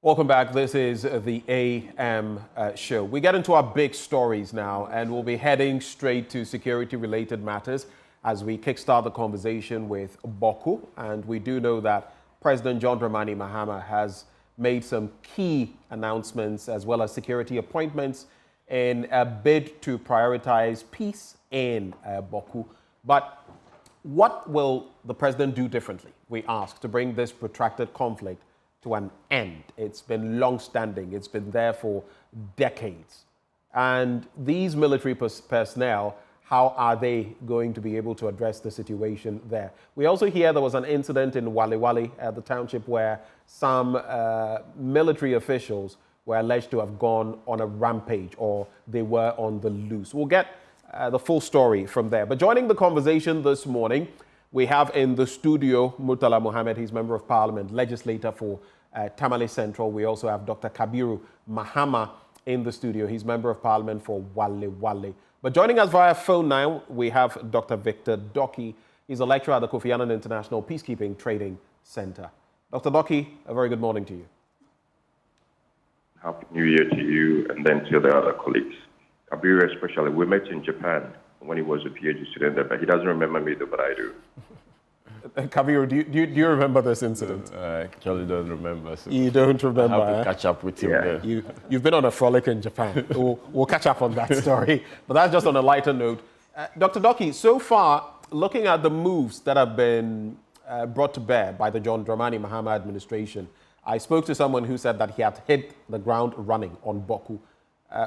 Welcome back. This is the AM show. We get into our big stories now, and we'll be heading straight to security-related matters as we kickstart the conversation with Bawku. And we do know that President John Dramani Mahama has made some key announcements as well as security appointments in a bid to prioritize peace in Bawku. But what will the president do differently, we ask, to bring this protracted conflict to an end? It's been long-standing. It's been there for decades. And these military personnel, how are they going to be able to address the situation there? We also hear there was an incident in Walewale at the township where some military officials were alleged to have gone on a rampage, or they were on the loose. We'll get the full story from there. But joining the conversation this morning, we have in the studio Murtala Mohammed. He's Member of Parliament, legislator for Tamale Central. We also have Dr. Kabiru Mahama in the studio. He's Member of Parliament for Walewale. But joining us via phone now, we have Dr. Victor Doki. He's a lecturer at the Kofi Annan International Peacekeeping Training Center. Dr. Doki, a very good morning to you. Happy New Year to you and then to the other colleagues. Kabiru especially, we met in Japan when he was a PhD student there, but he doesn't remember me though, but I do. Kabiru, do you remember this incident? I actually don't remember. So you don't remember? I have to catch up with him there. You've been on a frolic in Japan. We'll catch up on that story. But that's just on a lighter note. Dr. Doki, so far, looking at the moves that have been brought to bear by the John Dramani Mahama administration, I spoke to someone who said that he had hit the ground running on Bawku.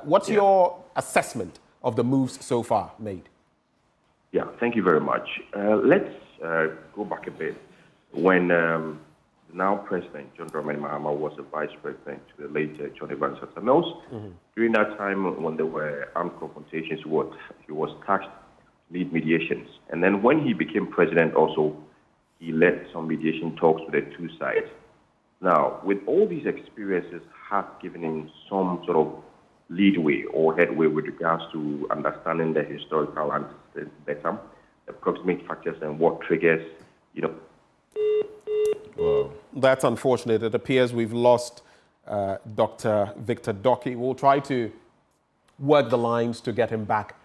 What's your assessment of the moves so far made? Yeah, thank you very much. Let's go back a bit. When now President John Dramani Mahama was a vice president to the late John Evans Mills, during that time when there were armed confrontations, he was tasked to lead mediations. And then when he became president also, he led some mediation talks with the two sides. Now, with all these experiences, have given him some sort of leadway or headway with regards to understanding the historical antecedents better, the proximate factors and what triggers, Wow. That's unfortunate. It appears we've lost Dr. Victor Doki. We'll try to work the lines to get him back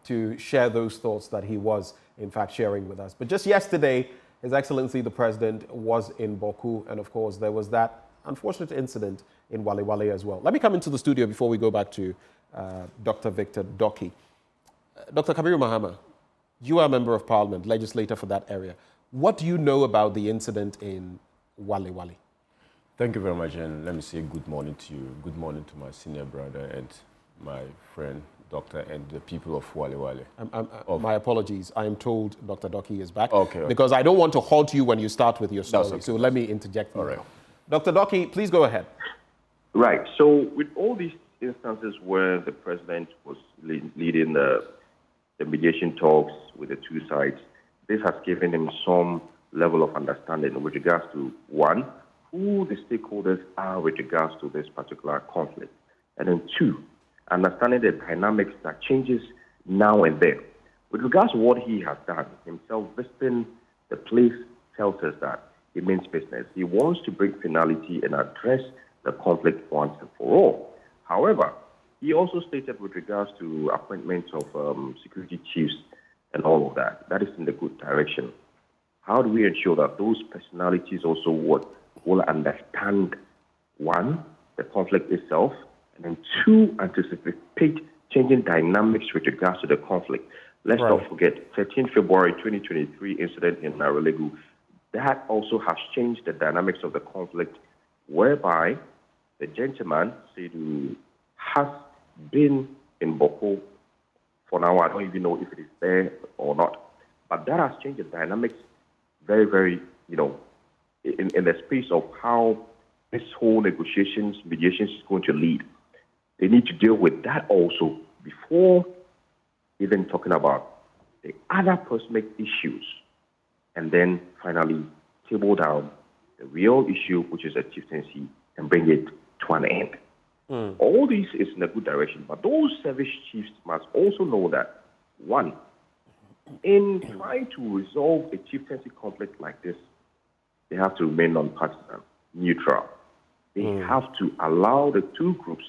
to share those thoughts that he was, in fact, sharing with us. But just yesterday, His Excellency the President was in Bawku, and of course, there was that unfortunate incident in Walewale as well. Let me come into the studio before we go back to Dr. Victor Doki. Dr. Kabiru Mahama, you are a Member of Parliament, legislator for that area. What do you know about the incident in Walewale? Thank you very much, and let me say good morning to you. Good morning to my senior brother and my friend, Doctor, and the people of Walewale. My apologies. I am told Dr. Doki is back. Okay. Because I don't want to halt you when you start with your story. Okay. So let me interject. All right. Dr. Doki, please go ahead. Right. So with all these instances where the president was leading the mediation talks with the two sides, this has given him some level of understanding with regards to, one, who the stakeholders are with regards to this particular conflict. And then two, understanding the dynamics that changes now and then. With regards to what he has done, himself visiting the place tells us that he means business. He wants to bring finality and address the conflict once and for all. However, he also stated with regards to appointments of security chiefs and all of that, that is in the good direction. How do we ensure that those personalities also will understand, one, the conflict itself, and then two, anticipate changing dynamics with regards to the conflict? Let's not forget, 13 February 2023 incident in Narelegu, that also has changed the dynamics of the conflict, whereby the gentleman, Seydou, has been in Bawku for now. I don't even know if it is there or not. But that has changed the dynamics very, very, in the space of how this whole negotiations, mediations is going to lead. They need to deal with that also before even talking about the other proximate issues. And then finally table down the real issue, which is a chieftaincy, and bring it to an end. All this is in a good direction, but those service chiefs must also know that, one, in trying to resolve a chieftaincy conflict like this, they have to remain non-partisan, neutral. They have to allow the two groups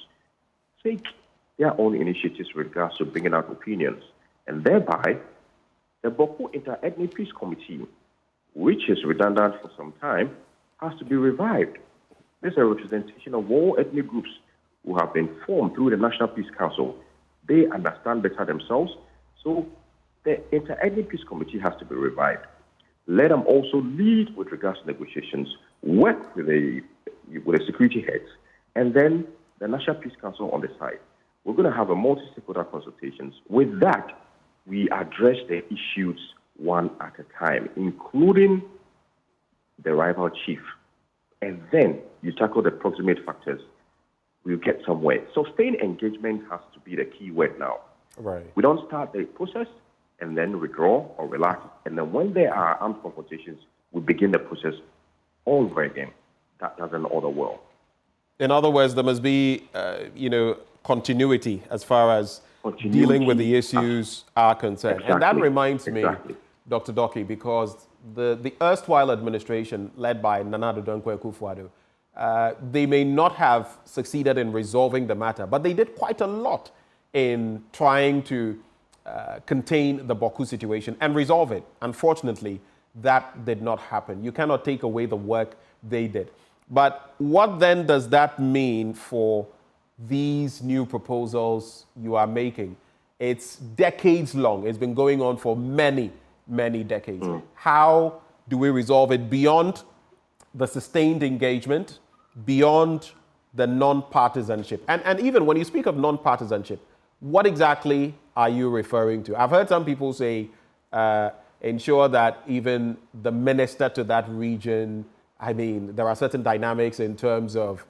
take their own initiatives with regards to bringing out opinions. And thereby, the Bawku Inter-Ethnic Peace Committee, which is redundant for some time, has to be revived. This is a representation of all ethnic groups who have been formed through the National Peace Council. They understand better themselves, so the Inter-Ethnic Peace Committee has to be revived. Let them also lead with regards to negotiations, work with the security heads, and then the National Peace Council on the side. We're going to have a multi-stakeholder consultations. With that, we address the issues one at a time, including the rival chief. And then you tackle the proximate factors. We'll get somewhere. Sustained engagement has to be the key word now. Right. We don't start the process and then withdraw or relax. And then when there are armed confrontations, we begin the process all over again. That doesn't order well. In other words, there must be, continuity as far as dealing with the issues are concerned. Exactly. And that reminds me, Dr. Doki, because the erstwhile administration led by Nana Addo Dankwa Akufo-Addo, they may not have succeeded in resolving the matter, but they did quite a lot in trying to contain the Bawku situation and resolve it. Unfortunately, that did not happen. You cannot take away the work they did. But what then does that mean for these new proposals you are making? It's decades long. It's been going on for many, many decades. How do we resolve it beyond the sustained engagement, beyond the non-partisanship? And even when you speak of non-partisanship, what exactly are you referring to? I've heard some people say, ensure that even the minister to that region, I mean, there are certain dynamics in terms of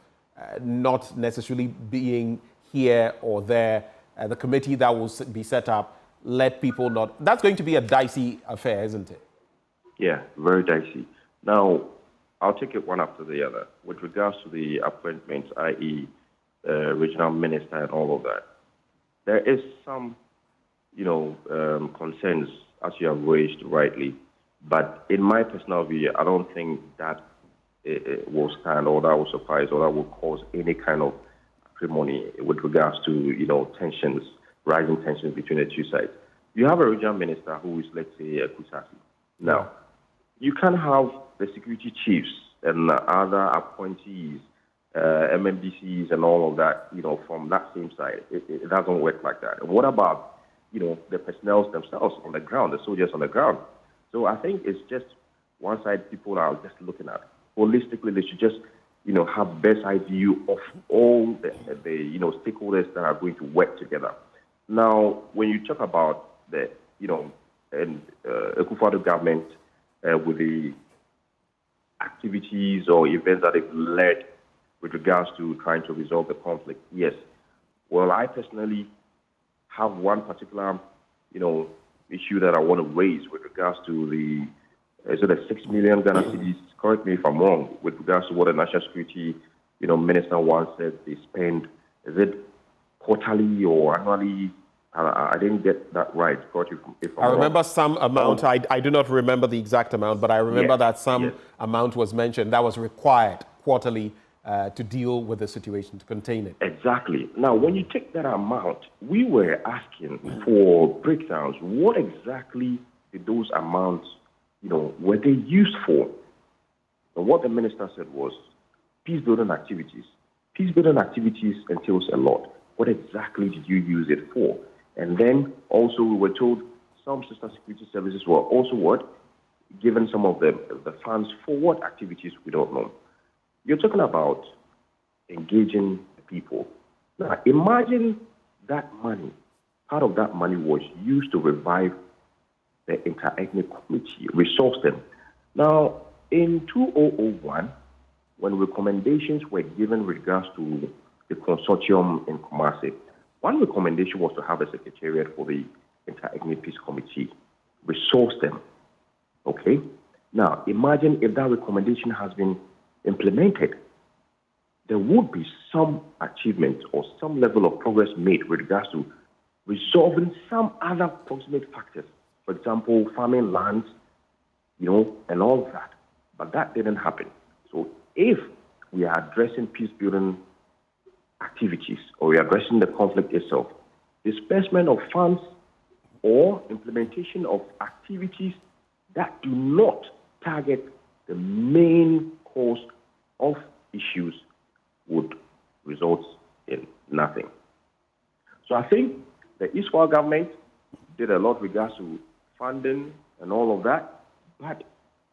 not necessarily being here or there. The committee that will be set up, let people not. That's going to be a dicey affair, isn't it? Yeah, very dicey. Now, I'll take it one after the other. With regards to the appointments, i.e., regional minister and all of that, there is some, concerns, as you have raised rightly. But in my personal view, I don't think that it will stand or that will suffice or that will cause any kind of acrimony with regards to, tensions, rising tensions between the two sides. You have a regional minister who is, let's say, a Kusasi. Now, you can have the security chiefs and other appointees, MMDCs and all of that, from that same side. It doesn't work like that. And what about, the personnel themselves on the ground, the soldiers on the ground? So I think it's just one side people are just looking at. Holistically, they should just, have best eye view of all the stakeholders that are going to work together. Now, when you talk about the, Akufo-Addo government with the activities or events that they've led with regards to trying to resolve the conflict, yes. Well, I personally have one particular, issue that I want to raise with regards to the 6 million Ghana cedis. Correct me if I'm wrong, with regards to what the National Security, Minister once said they spend, is it quarterly or annually? I didn't get that right. If I'm I remember wrong. some amount, I do not remember the exact amount, but I remember that some amount was mentioned that was required quarterly to deal with the situation, to contain it. Exactly. Now, when you take that amount, we were asking for breakdowns. What exactly did those amounts, were they used for? And what the minister said was peace-building activities. Peace-building activities entails a lot. What exactly did you use it for? And then also we were told some sister security services were also given some of the funds for what activities we don't know. You're talking about engaging people. Now, imagine that money, part of that money was used to revive the inter-ethnic committee, resource them. Now, in 2001, when recommendations were given with regards to the consortium in Kumasi, one recommendation was to have a secretariat for the Inter-Ethnic Peace Committee, resource them. Okay? Now, imagine if that recommendation has been implemented, there would be some achievement or some level of progress made with regards to resolving some other proximate factors. For example, farming lands, and all of that. But that didn't happen. So if we are addressing peace-building activities or we are addressing the conflict itself. Disbursement of funds or implementation of activities that do not target the main cause of issues would result in nothing. So I think the Israel government did a lot with regards to funding and all of that, but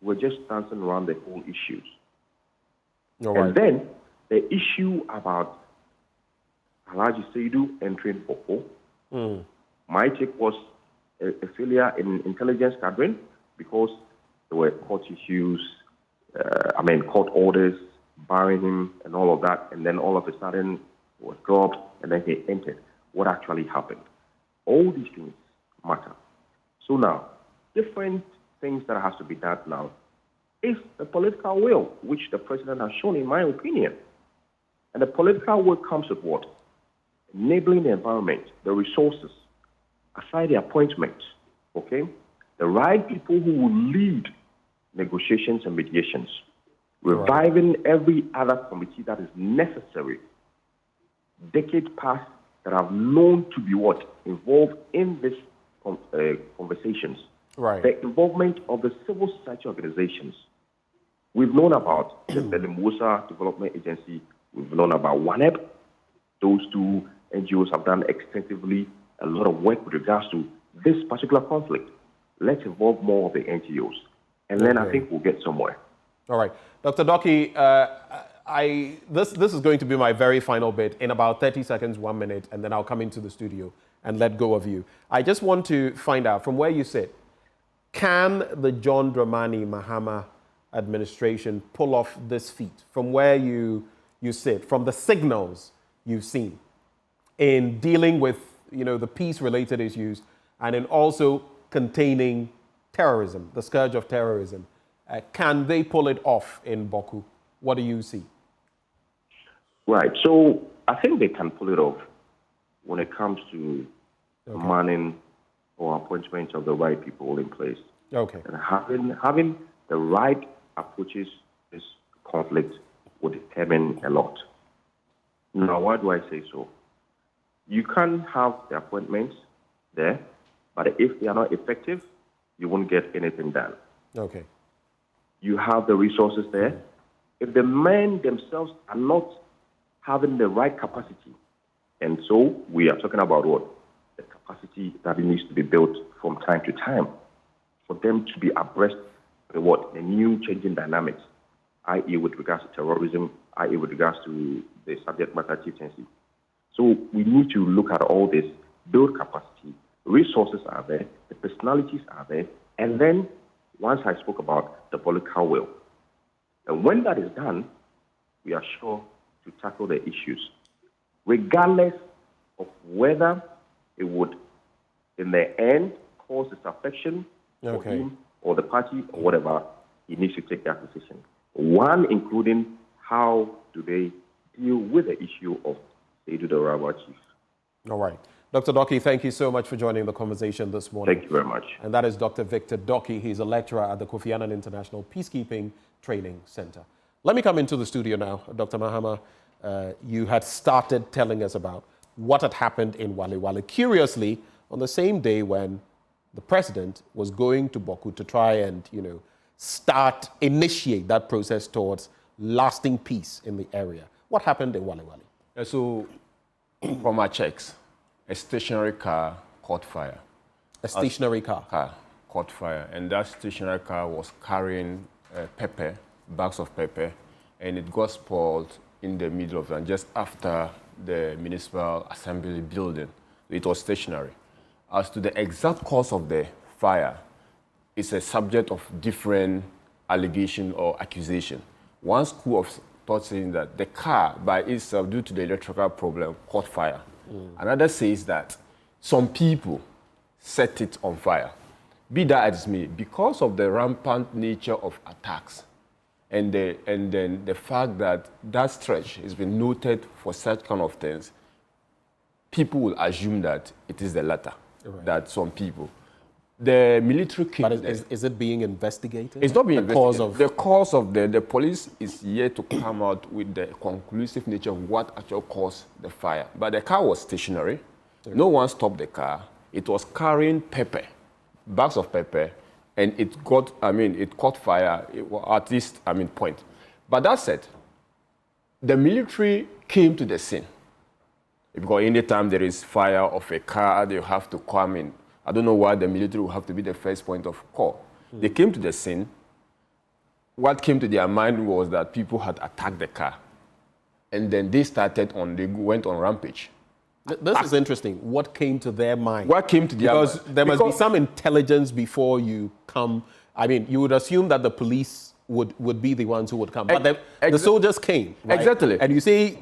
we're just dancing around the whole issues. And then the issue about Alhaji Seidu entering Bawku, my take was a failure in intelligence gathering because there were court issues, court orders barring him and all of that, and then all of a sudden he was dropped and then he entered. What actually happened? All these things matter. So now, different things that has to be done now is the political will, which the president has shown, in my opinion. And the political will comes with what? Enabling the environment, the resources, aside the appointments, okay? The right people who will lead negotiations and mediations, reviving every other committee that is necessary, decades past that have known to be what? Involved in these conversations. Right. The involvement of the civil society organizations. We've known about the Belimusa Development Agency. We've known about WANEP. Those two NGOs have done extensively a lot of work with regards to this particular conflict. Let's involve more of the NGOs. And then I think we'll get somewhere. All right. Dr. Doki, this is going to be my very final bit in about 30 seconds, 1 minute, and then I'll come into the studio and let go of you. I just want to find out from where you sit, can the John Dramani Mahama administration pull off this feat from where you sit, from the signals you've seen in dealing with the peace-related issues and in also containing terrorism, the scourge of terrorism? Can they pull it off in Bawku? What do you see? Right. So I think they can pull it off when it comes to manning or appointment of the right people in place. Okay. And having the right approaches to this conflict will determine a lot. Now, why do I say so? You can have the appointments there, but if they are not effective, you won't get anything done. Okay. You have the resources there. If the men themselves are not having the right capacity, and so we are talking about what? The capacity that needs to be built from time to time for them to be abreast of what? The new changing dynamics, i.e. with regards to terrorism, i.e. with regards to the subject matter chieftaincy. So we need to look at all this, build capacity, resources are there, the personalities are there, and then once I spoke about the political will. And when that is done, we are sure to tackle the issues, regardless of whether it would, in the end, cause disaffection for him or the party or whatever. He needs to take that decision. One, including how do they deal with the issue of Seidu the Rawa chief. All right. Dr. Doki, thank you so much for joining the conversation this morning. Thank you very much. And that is Dr. Victor Doki. He's a lecturer at the Kofi Annan International Peacekeeping Training Center. Let me come into the studio now. Dr. Mahama, you had started telling us about what had happened in Walewale. Curiously, on the same day when the president was going to Bawku to try and, initiate that process towards lasting peace in the area. What happened in Walewale? So, from our checks, a stationary car caught fire. A stationary car? Car caught fire. And that stationary car was carrying pepper, bags of pepper, and it got spoiled in the middle of it, just after the municipal assembly building. It was stationary. As to the exact cause of the fire, it's a subject of different allegation or accusation. One school of thought saying that the car by itself, due to the electrical problem, caught fire. Another says that some people set it on fire. Be that as may, because of the rampant nature of attacks, and then the fact that that stretch has been noted for such kind of things, people will assume that it is the latter, that some people. The military came. But is it being investigated? It's not being investigated. The cause of The police is yet to come out with the conclusive nature of what actually caused the fire. But the car was stationary. No one stopped the car. It was carrying pepper, bags of pepper, and it caught fire at this, point. But that said, the military came to the scene. Because anytime there is fire of a car, they have to come in. I don't know why the military will have to be the first point of call. They came to the scene. What came to their mind was that people had attacked the car. And then they went on rampage. This is interesting. What came to their mind? What came to their mind? Because there must be some intelligence before you come. I mean, you would assume that the police would be the ones who would come. But the soldiers came. Right? Exactly. And you see,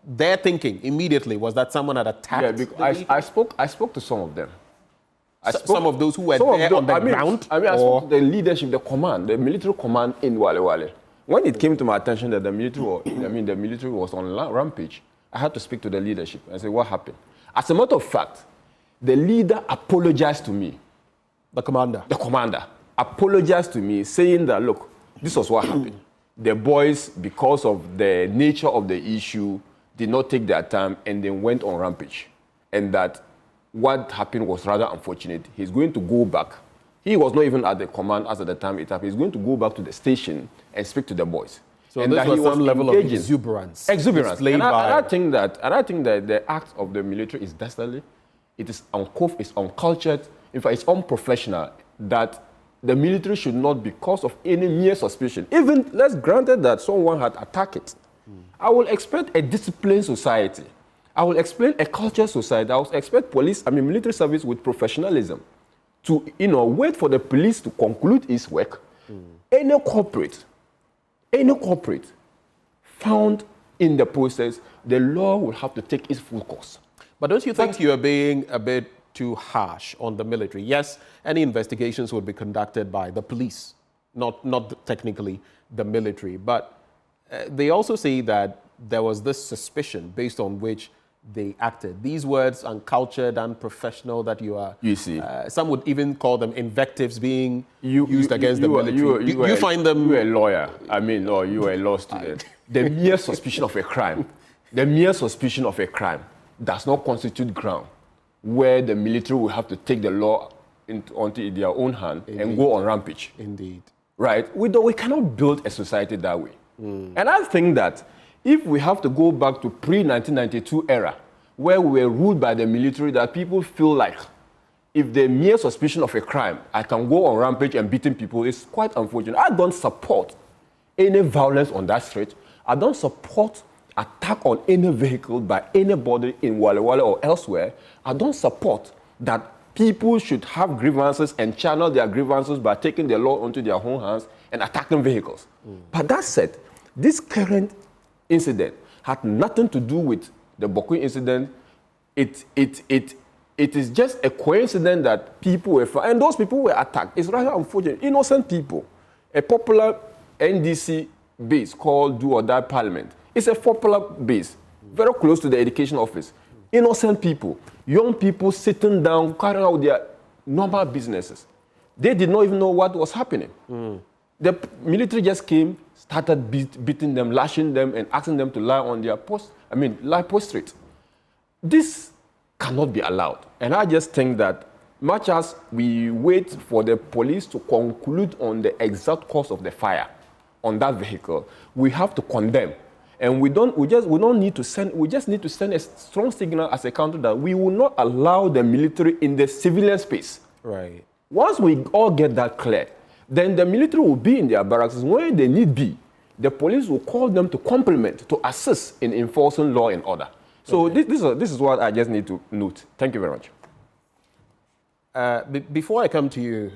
their thinking immediately was that someone had attacked. Yeah, because I spoke to some of them. Some of those who were there on the ground? I spoke to the leadership, the military command in Walewale. When it came to my attention that the military was on rampage, I had to speak to the leadership and say, what happened? As a matter of fact, the leader apologized to me. The commander? The commander apologized to me, saying that, look, this was what happened. The boys, because of the nature of the issue, did not take their time and then went on rampage. And that what happened was rather unfortunate. He's going to go back. He was not even at the command as at the time it happened. He's going to go back to the station and speak to the boys. So this was some level of exuberance. And I think that the act of the military is dastardly. It is uncouth, it's uncultured. In fact, it's unprofessional. That the military should not, because of any mere suspicion, even let's granted that someone had attacked it. I will expect a disciplined society. I will expect a cultured society. I will expect military service with professionalism to, wait for the police to conclude its work. Any corporate found in the process, the law will have to take its full course. But don't you think you are being a bit too harsh on the military? Yes, any investigations would be conducted by the police, not technically the military. But they also say that there was this suspicion based on which they acted. These words, uncultured, unprofessional, that you see. Some would even call them invectives being used against the military. You find them... You're a lawyer. You are a law student. The mere suspicion of a crime, does not constitute ground where the military will have to take the law onto their own hand and go on rampage. Indeed. Right? We cannot build a society that way. And I think that if we have to go back to pre-1992 era, where we were ruled by the military, that people feel like if the mere suspicion of a crime, I can go on rampage and beating people, it's quite unfortunate. I don't support any violence on that street. I don't support attack on any vehicle by anybody in Walewale or elsewhere. I don't support that people should have grievances and channel their grievances by taking the law into their own hands and attacking vehicles. But that said, this current incident had nothing to do with the Bawku incident. It is just a coincidence that people were and those people were attacked. It's rather unfortunate. Innocent people. A popular NDC base called Do or Die Parliament. It's a popular base, very close to the education office. Innocent people, young people sitting down, carrying out their normal businesses. They did not even know what was happening. The military just came, started beating them, lashing them, and asking them to lie on their lie prostrate. This cannot be allowed. And I just think that much as we wait for the police to conclude on the exact cause of the fire on that vehicle, we have to condemn. And we just need to send a strong signal as a country that we will not allow the military in the civilian space. Right. Once we all get that clear, then the military will be in their barracks where they need be. The police will call them to complement, to assist in enforcing law and order. So this is what I just need to note. Thank you very much. Before I come to you,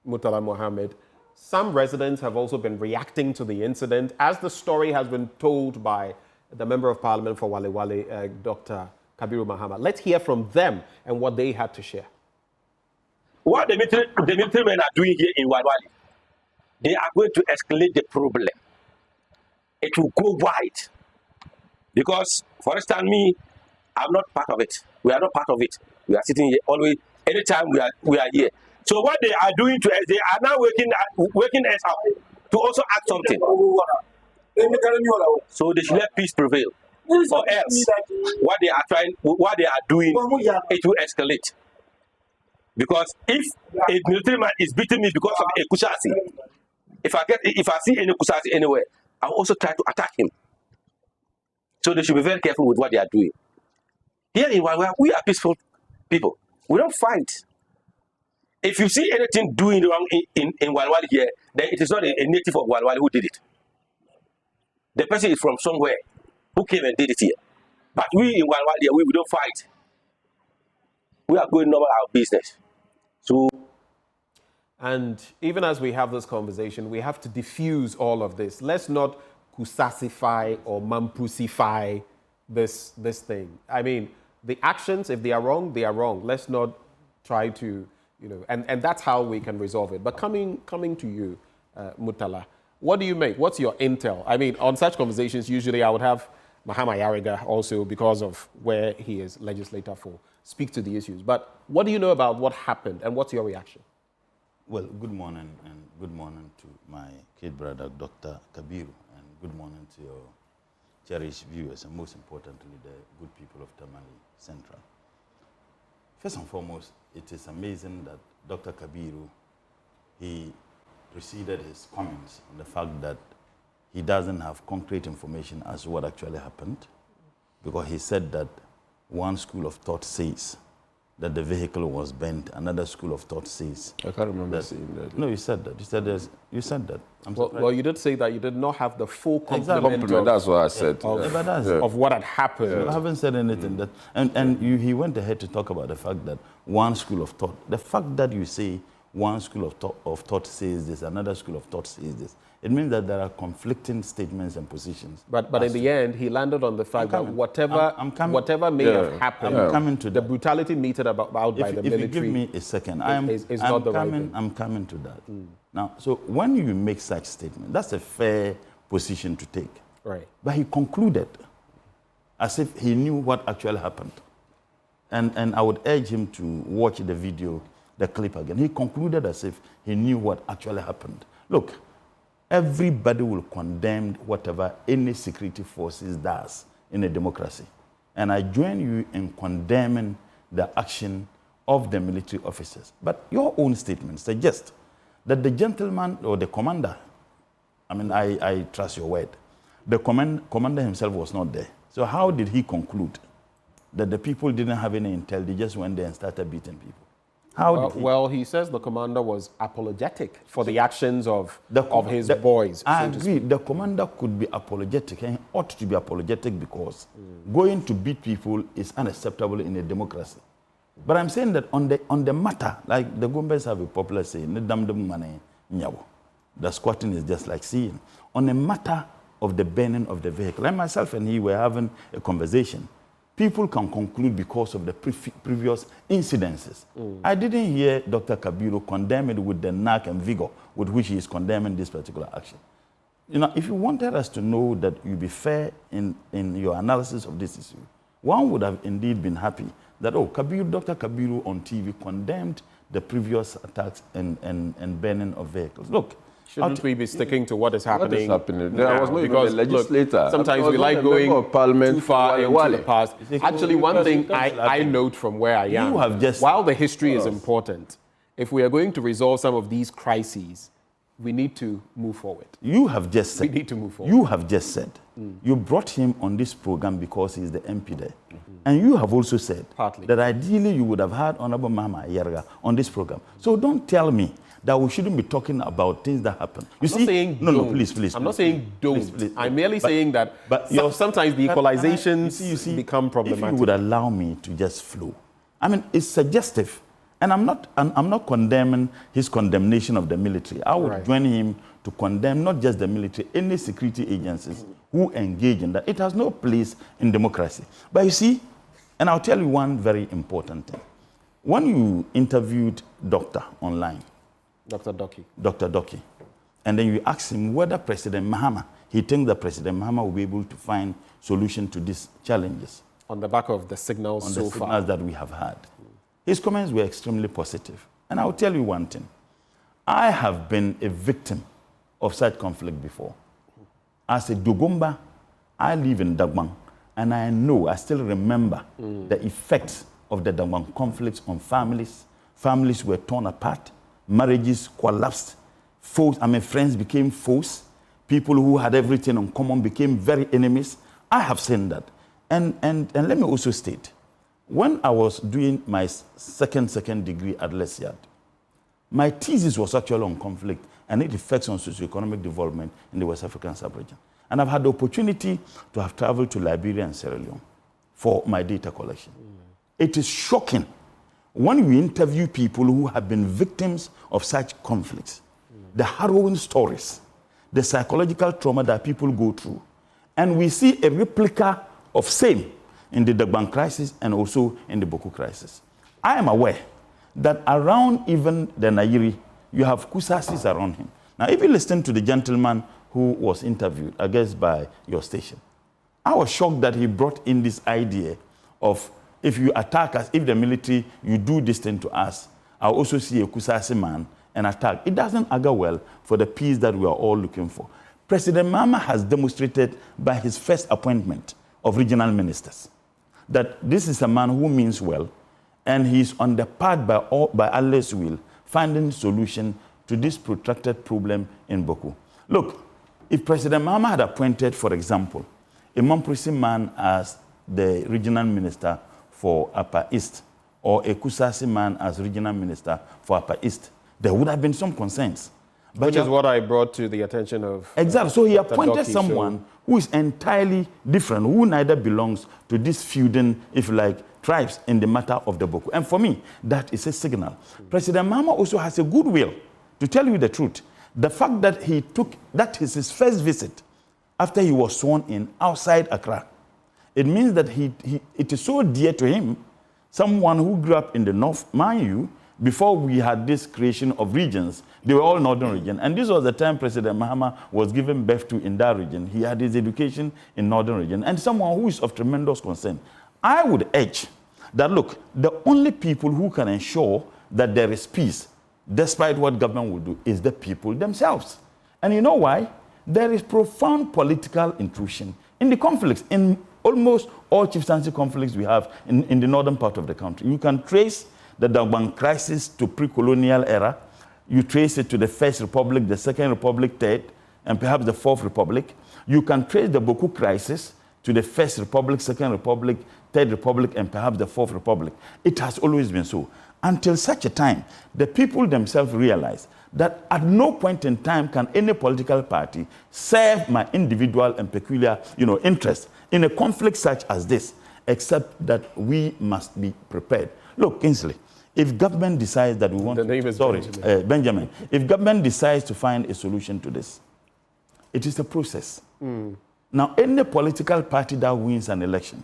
Murtala Mohammed, some residents have also been reacting to the incident, as the story has been told by the Member of Parliament for Walewale, Dr. Kabiru Mahama. Let's hear from them and what they had to share. What the military men are doing here in Walewale, they are going to escalate the problem. It will go wide. Because, for instance, me, I'm not part of it. We are not part of it. We are sitting here always anytime we are here. So what they are doing to us, they are now waking us up to also act something. So they should let peace prevail, or else what they are doing, it will escalate. Because if a military man is beating me because of a kusasi, if I see any kusasi anywhere, I'll also try to attack him. So they should be very careful with what they are doing. Here in Walewale, we are peaceful people. We don't fight. If you see anything doing wrong in Walewale here, then it is not a native of Walewale who did it. The person is from somewhere who came and did it here. But we in Walewale here, we don't fight. We are going normal our business. So, and even as we have this conversation, we have to diffuse all of this. Let's not kusasify or mampusify this thing. I mean, the actions, if they are wrong, they are wrong. Let's not try to, and that's how we can resolve it. But coming to you, Murtala, what do you make? What's your intel? I mean, on such conversations, usually I would have Mahama Yariga also because of where he is legislator for, speak to the issues. But what do you know about what happened and what's your reaction? Well, good morning, and good morning to my kid brother, Dr. Kabiru, and good morning to your cherished viewers, and most importantly, the good people of Tamale Central. First and foremost, it is amazing that Dr. Kabiru, he preceded his comments on the fact that he doesn't have concrete information as to what actually happened, because he said that one school of thought says that the vehicle was bent, another school of thought says... I can't remember seeing that. No, you said that. You said that. Well, you did say that you did not have the full complement That's what I said. Of what had happened. Yeah. I haven't said anything. That, and he went ahead to talk about the fact that one school of thought, the fact that you say one school of thought says this, another school of thought says this, it means that there are conflicting statements and positions. But in the end, he landed on the fact that whatever may have happened, I'm coming to the that. brutality meted about by the military. If you give me a second, I'm coming to that. Now, so when you make such statement, that's a fair position to take. Right. But he concluded as if he knew what actually happened. And I would urge him to watch the video, the clip again. He concluded as if he knew what actually happened. Look, everybody will condemn whatever any security forces does in a democracy. And I join you in condemning the action of the military officers. But your own statement suggests that the gentleman or the commander, I mean, I trust your word, the commander himself was not there. So how did he conclude that the people didn't have any intel, they just went there and started beating people? Well, he says the commander was apologetic for the actions of his boys. I agree. The commander could be apologetic, and he ought to be apologetic because going to beat people is unacceptable in a democracy. But I'm saying that on the matter, like the Gombes have a popular saying, the squatting is just like seeing. On the matter of the burning of the vehicle, and myself and he were having a conversation. People can conclude because of the previous incidences. I didn't hear Dr. Kabiru condemn it with the knack and vigor with which he is condemning this particular action. If you wanted us to know that you be fair in your analysis of this issue, one would have indeed been happy that, Dr. Kabiru on TV condemned the previous attacks and burning of vehicles. Look, shouldn't we be sticking to what is happening? What is happening? There was no even a legislator. Look, sometimes we like going too far into the past. Actually, one thing I note from where I am, while the history is important, if we are going to resolve some of these crises, we need to move forward. You have just said. We need to move forward. You have just said. You brought him on this program because he's the MP there. And you have also said that ideally you would have had Honorable Mahama Yarga on this program. So don't tell me that we shouldn't be talking about things that happen. No, please. I'm not saying don't. Please. I'm merely saying that sometimes the equalizations become problematic. If you would allow me to just flow. I mean, it's suggestive. And I'm not condemning his condemnation of the military. I would join him to condemn not just the military, any security agencies who engage in that. It has no place in democracy. But you see, and I'll tell you one very important thing. When you interviewed Doctor online, Dr. Doki, and then you asked him whether President Mahama, he thinks that President Mahama will be able to find solution to these challenges. On the back of the signals so far. That we have had. His comments were extremely positive. And I'll tell you one thing. I have been a victim of such conflict before. As a Dogomba, I live in Dagbang, and I still remember the effects of the Dagbang conflicts on families. Families were torn apart, marriages collapsed, friends became foes, people who had everything in common became very enemies. I have seen that. And let me also state, when I was doing my second degree at LSEAD, my thesis was actually on conflict and its effects on socioeconomic development in the West African sub-region. And I've had the opportunity to have traveled to Liberia and Sierra Leone for my data collection. It is shocking when we interview people who have been victims of such conflicts, the harrowing stories, the psychological trauma that people go through. And we see a replica of same in the Dagbang crisis and also in the Bawku crisis. I am aware that around even the Nairi, you have Kusasis around him. Now, if you listen to the gentleman who was interviewed, I guess by your station, I was shocked that he brought in this idea of, if you attack us, if the military, you do this thing to us, I'll also see a Kusasi man and attack. It doesn't augur well for the peace that we are all looking for. President Mahama has demonstrated by his first appointment of regional ministers that this is a man who means well, and he's on the path by Allah's will, finding solution to this protracted problem in Bawku. Look, if President Mahama had appointed, for example, a Mamprisi man as the regional minister for Upper East, or a Kusasi man as regional minister for Upper East, there would have been some concerns. But which is what I brought to the attention of... Exactly. So he appointed someone who is entirely different, who neither belongs to this feuding, if you like, tribes in the matter of the Bawku. And for me, that is a signal. President Mahama also has a goodwill, to tell you the truth. The fact that that is his first visit after he was sworn in outside Accra. It means that it is so dear to him, someone who grew up in the north, mind you, before we had this creation of regions, they were all northern region. And this was the time President Mahama was given birth to in that region. He had his education in northern region. And someone who is of tremendous concern. I would urge that, look, the only people who can ensure that there is peace, despite what government will do, is the people themselves. And you know why? There is profound political intrusion in the conflicts, in almost all chieftaincy conflicts we have in the northern part of the country. You can trace the Dagbang crisis to pre-colonial era. You trace it to the First Republic, the Second Republic, Third, and perhaps the Fourth Republic. You can trace the Bawku crisis to the First Republic, Second Republic, Third Republic, and perhaps the Fourth Republic. It has always been so. Until such a time, the people themselves realize that at no point in time can any political party serve my individual and peculiar, interest in a conflict such as this, except that we must be prepared. Look, Kingsley, if government decides that we want Benjamin, if government decides to find a solution to this, it is a process. Now, any political party that wins an election,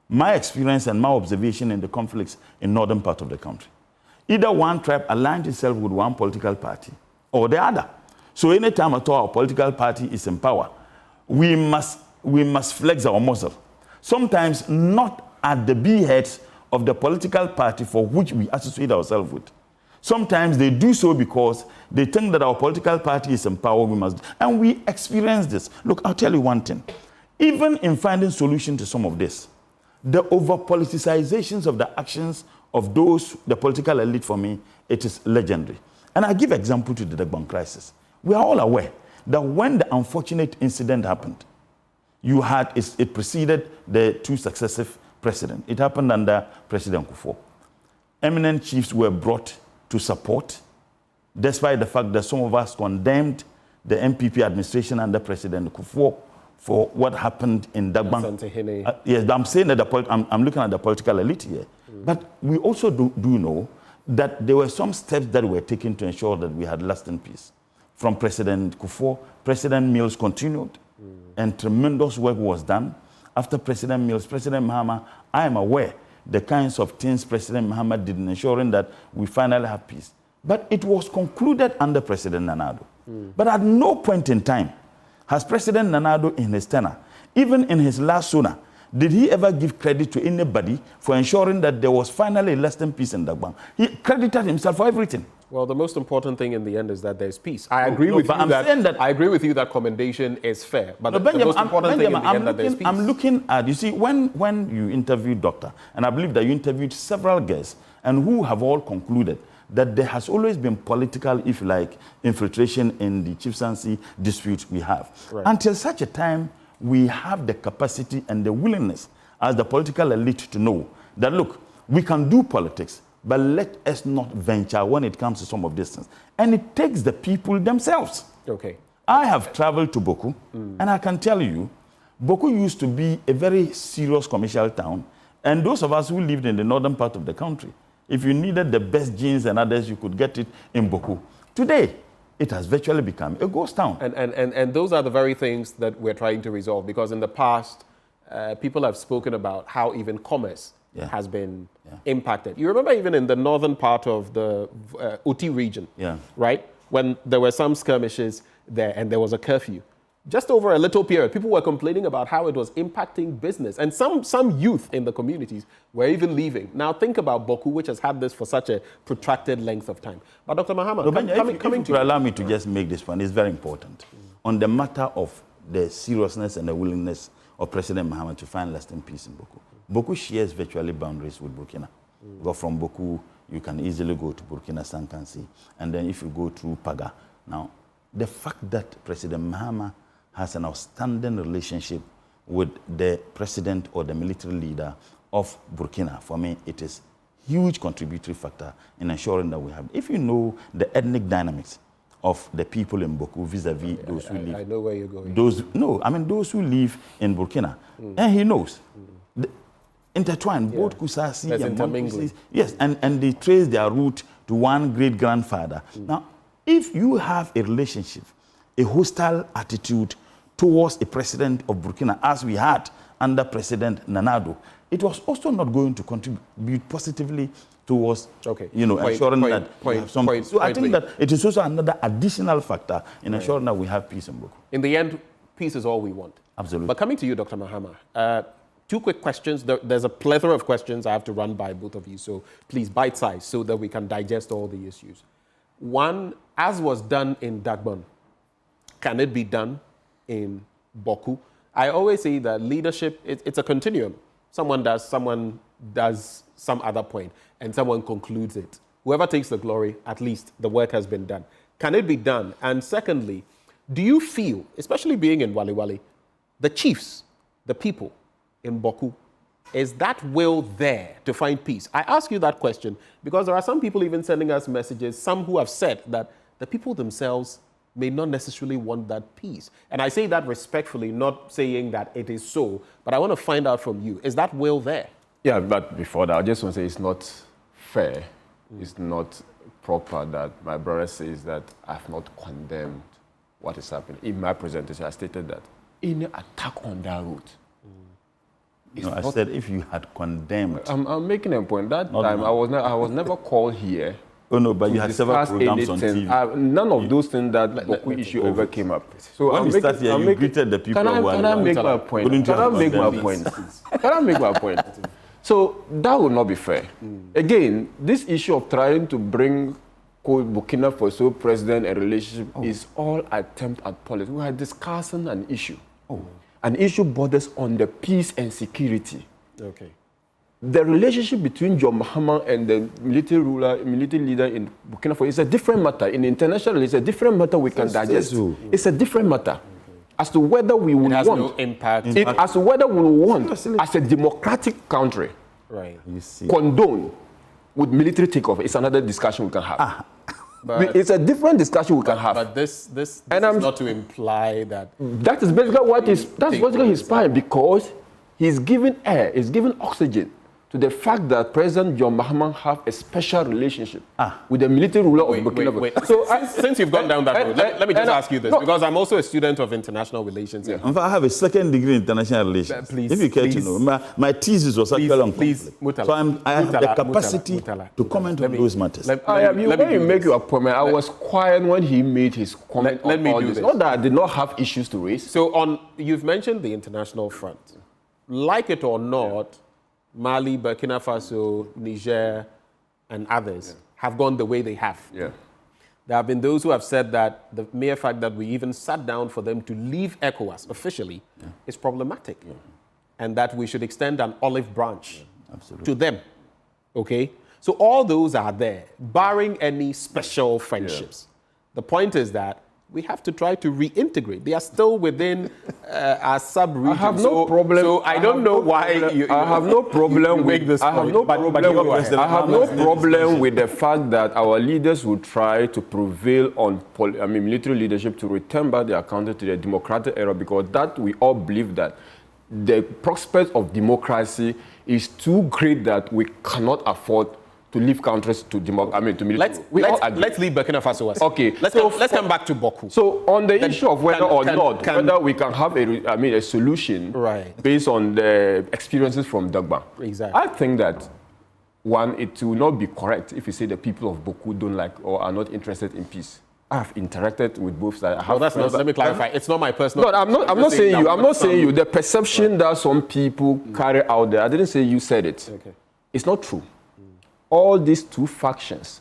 my experience and my observation in the conflicts in northern part of the country, either one tribe aligns itself with one political party or the other. So anytime at all a political party is in power, we must flex our muscle. Sometimes not at the beheads of the political party for which we associate ourselves with. Sometimes they do so because they think that our political party is in power, and we experience this. Look, I'll tell you one thing. Even in finding solution to some of this, the over-politicizations of the actions of the political elite, for me, it is legendary. And I give example to the Dagbang crisis. We are all aware that when the unfortunate incident happened, it preceded the two successive presidents. It happened under President Kufuor. Eminent chiefs were brought to support, despite the fact that some of us condemned the MPP administration under President Kufuor for what happened in Dagbang. Yes, I'm saying that I'm looking at the political elite here. But we also do know that there were some steps that were taken to ensure that we had lasting peace. From President Kufuor, President Mills continued, and tremendous work was done. After President Mills, President Mahama, I am aware the kinds of things President Mahama did in ensuring that we finally have peace. But it was concluded under President Nanado. But at no point in time has President Nanado in his tenure, even in his last sooner, Did he ever give credit to anybody for ensuring that there was finally lasting peace in Dagbon? He credited himself for everything. Well, the most important thing in the end is that there's peace. I agree with you that I agree with you that commendation is fair, but the most important thing in the end that there's peace. I'm looking at, you see, when you interviewed Doctor, and I believe that you interviewed several guests, and who have all concluded that there has always been political, if you like, infiltration in the chieftaincy disputes we have. Right. Until such a time, we have the capacity and the willingness as the political elite to know that, look, we can do politics, but let us not venture when it comes to some of these things. And it takes the people themselves. Okay. I have traveled to Bawku, and I can tell you, Bawku used to be a very serious commercial town. And those of us who lived in the northern part of the country, if you needed the best jeans and others, you could get it in Bawku. Today, it has virtually become a ghost town. And those are the very things that we're trying to resolve, because in the past, people have spoken about how even commerce has been impacted. You remember even in the northern part of the Uti region, right? When there were some skirmishes there and there was a curfew. Just over a little period, people were complaining about how it was impacting business. And some youth in the communities were even leaving. Now think about Bawku, which has had this for such a protracted length of time. But Dr. Mahama, coming to allow me to just make this point, it's very important. On the matter of the seriousness and the willingness of President Mahama to find lasting peace in Bawku. Bawku shares virtually boundaries with Burkina. Go from Bawku, you can easily go to Burkina Sankansi, and then if you go through Paga. Now, the fact that President Mahama has an outstanding relationship with the president or the military leader of Burkina, for me, it is a huge contributory factor in ensuring that we have. If you know the ethnic dynamics of the people in Bawku vis-a-vis those who live. I know where you're going. Those who live in Burkina, and he knows. Intertwined, both Kusasi and Monkusi. Yes, and they trace their root to one great-grandfather. Now, if you have a relationship, a hostile attitude towards a president of Burkina, as we had under President Nanado, it was also not going to contribute positively towards, ensuring that we have some peace. So I think that it is also another additional factor in ensuring that we have peace in Bawku. In the end, peace is all we want. Absolutely. But coming to you, Dr. Mahama, two quick questions. There's a plethora of questions I have to run by both of you, so please bite-size so that we can digest all the issues. One, as was done in Dagbon, can it be done in Bawku? I always say that leadership, it's a continuum. Someone does some other point, and someone concludes it. Whoever takes the glory, at least the work has been done. Can it be done? And secondly, do you feel, especially being in Walewale, the chiefs, the people in Bawku, is that will there to find peace? I ask you that question because there are some people even sending us messages, some who have said that the people themselves may not necessarily want that peace. And I say that respectfully, not saying that it is so, but I want to find out from you, is that will there? Yeah, but before that, I just want to say it's not fair, it's not proper that my brother says that I've not condemned what is happening. In my presentation, I stated that any attack on that route, no, I said if you had condemned. I'm making a point. That time, I was never called here. Oh no, but you had several programs on TV. None of those things that Bawku issue ever came up. So when you start here, you greeted the people. Can I make my point? Can I make my point? Can I make my point? So that would not be fair. Again, this issue of trying to bring Burkina Faso president a relationship is all attempt at politics. We are discussing an issue. An issue borders on the peace and security. Okay. The relationship between John Mahama and the military leader in Burkina Faso is a different matter. In international, it's a different matter we can digest. It's a different matter. As to whether we would want... no impact. As to whether we want, as a democratic country, condone with military takeoff, it's another discussion we can have. But it's a different discussion we can have. But this is not to imply that... That is basically his point, because he's giving air, he's giving oxygen to the fact that President John Mahama have a special relationship with the military ruler of Burkina Faso. So since you've gone down that road, let me just ask you this, because I'm also a student of international relations. In fact, I have a second degree in international relations. If you care to know, my thesis was actually on conflict. So I have the capacity to comment on those matters. When you make your appointment, I was quiet when he made his comment on all this. Not that I did not have issues to raise. So you've mentioned the international front. like it or not, Mali, Burkina Faso, Niger, and others have gone the way they have. Yeah. There have been those who have said that the mere fact that we even sat down for them to leave ECOWAS officially is problematic, and that we should extend an olive branch to them. Okay? So all those are there, barring any special friendships. The point is that we have to try to reintegrate. They are still within our sub-region. I have no problem. So I don't know why you I have no problem with this. I have no problem with the fact that our leaders will try to prevail on military leadership to return back their country to the democratic era, because that we all believe that the prospect of democracy is too great that we cannot afford to leave countries to military. Let's leave Burkina Faso aside. Okay. Let's come back to Bawku. So on the issue of whether whether we can have a solution based on the experiences from Dagba. Exactly. I think that one, it will not be correct if you say the people of Bawku don't like or are not interested in peace. I have interacted with both sides. Let me clarify. It's not my personal. No, I'm not saying you. I'm not saying you. The perception that some people carry out there, I didn't say you said it. Okay. It's not true. All these two factions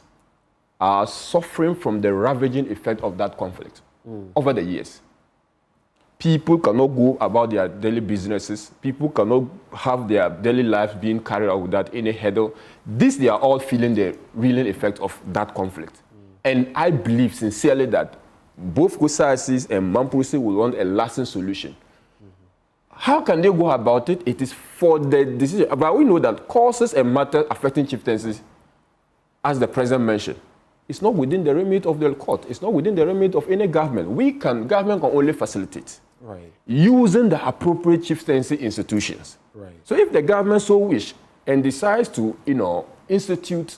are suffering from the ravaging effect of that conflict over the years. People cannot go about their daily businesses. People cannot have their daily lives being carried out without any hurdle. They are all feeling the real effect of that conflict. And I believe sincerely that both Kusasis and Mampusi will want a lasting solution. How can they go about it? It is for the decision. But we know that causes and matters affecting chieftaincies, as the president mentioned, it's not within the remit of the court. It's not within the remit of any government. Government can only facilitate using the appropriate chieftaincy institutions. So if the government so wish and decides to, institute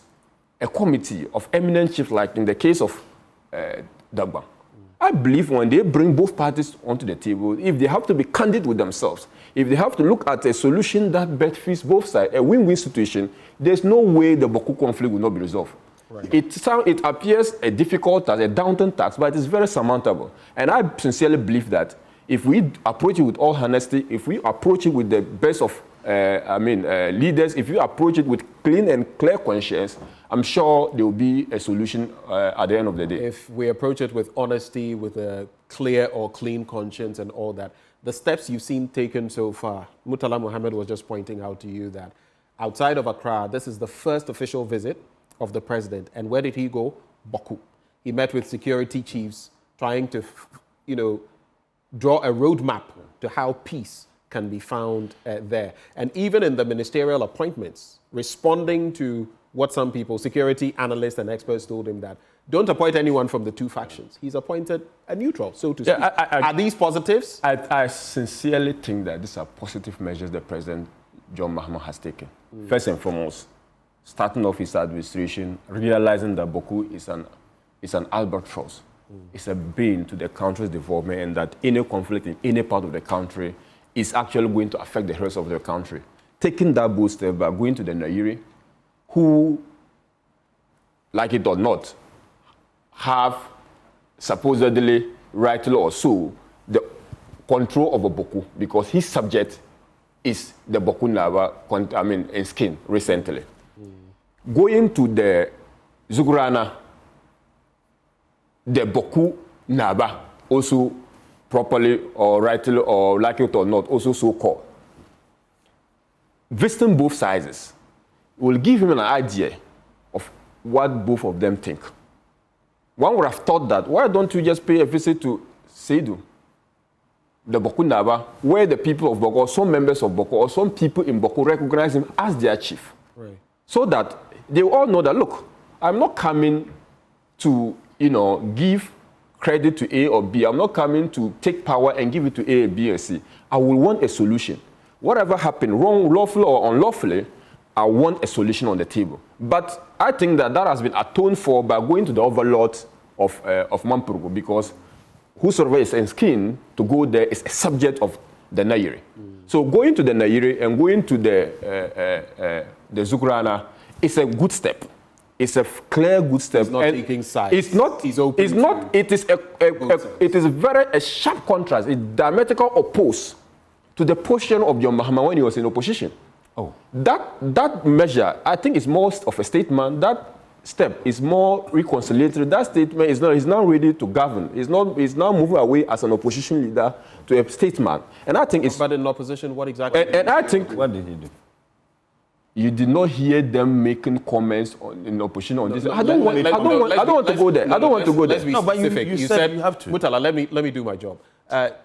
a committee of eminent chiefs, like in the case of Dagba, I believe when they bring both parties onto the table, if they have to be candid with themselves, if they have to look at a solution that best fits both sides, a win-win situation, there's no way the Bawku conflict will not be resolved. It appears a difficult task, a daunting task, but it's very surmountable. And I sincerely believe that if we approach it with all honesty, if we approach it with the best of leaders, if we approach it with clean and clear conscience, I'm sure there will be a solution at the end of the day. If we approach it with honesty, with a clear or clean conscience and all that, the steps you've seen taken so far, Murtala Mohammed was just pointing out to you that outside of Accra, this is the first official visit of the president. And where did he go? Bawku. He met with security chiefs trying to, draw a roadmap to how peace can be found there. And even in the ministerial appointments, responding to what some people, security analysts and experts told him that don't appoint anyone from the two factions. He's appointed a neutral, so to speak. Are these positives? I sincerely think that these are positive measures the President John Mahama has taken. First and foremost, starting off his administration, realizing that Bawku is an albatross. It's a bane to the country's development, and that any conflict in any part of the country is actually going to affect the rest of the country. Taking that bold step by going to the Nairi, who, like it or not, have supposedly, rightly or so, the control of a Bawku, because his subject is the Bawku Naba, in skin recently. Going to the Zugurana, the Bawku Naba, also properly or rightly or like it or not, also so called. Visiting both sides will give him an idea of what both of them think. One would have thought that, why don't you just pay a visit to Seidu, the Bawku Naba, where the people of Bawku, or some members of Bawku, or some people in Bawku recognize him as their chief. So that they all know that, look, I'm not coming to, give credit to A or B. I'm not coming to take power and give it to A, B, and C. I will want a solution. Whatever happened, wrong, lawfully or unlawfully, I want a solution on the table. But I think that has been atoned for by going to the overlord of Mampurgo, because whosoever is in skin to go there is a subject of the Nairi. So going to the Nairi and going to the Zugrana is a good step. It's a clear good step. It's not taking sides. It's not. It's not. It is a very sharp contrast. It's diametrical opposed to the position of John Mahama when he was in opposition. Oh. That measure, I think, is more of a statement. That step is more reconciliatory. That statement is now ready to govern. He's now moving away as an opposition leader to a statesman. And I think it's... But in opposition, what exactly? And I think... What did he do? You did not hear them making comments in opposition on this. I don't want to go there. I don't want to go there. Let's be specific. You said you have to. Murtala, let me do my job.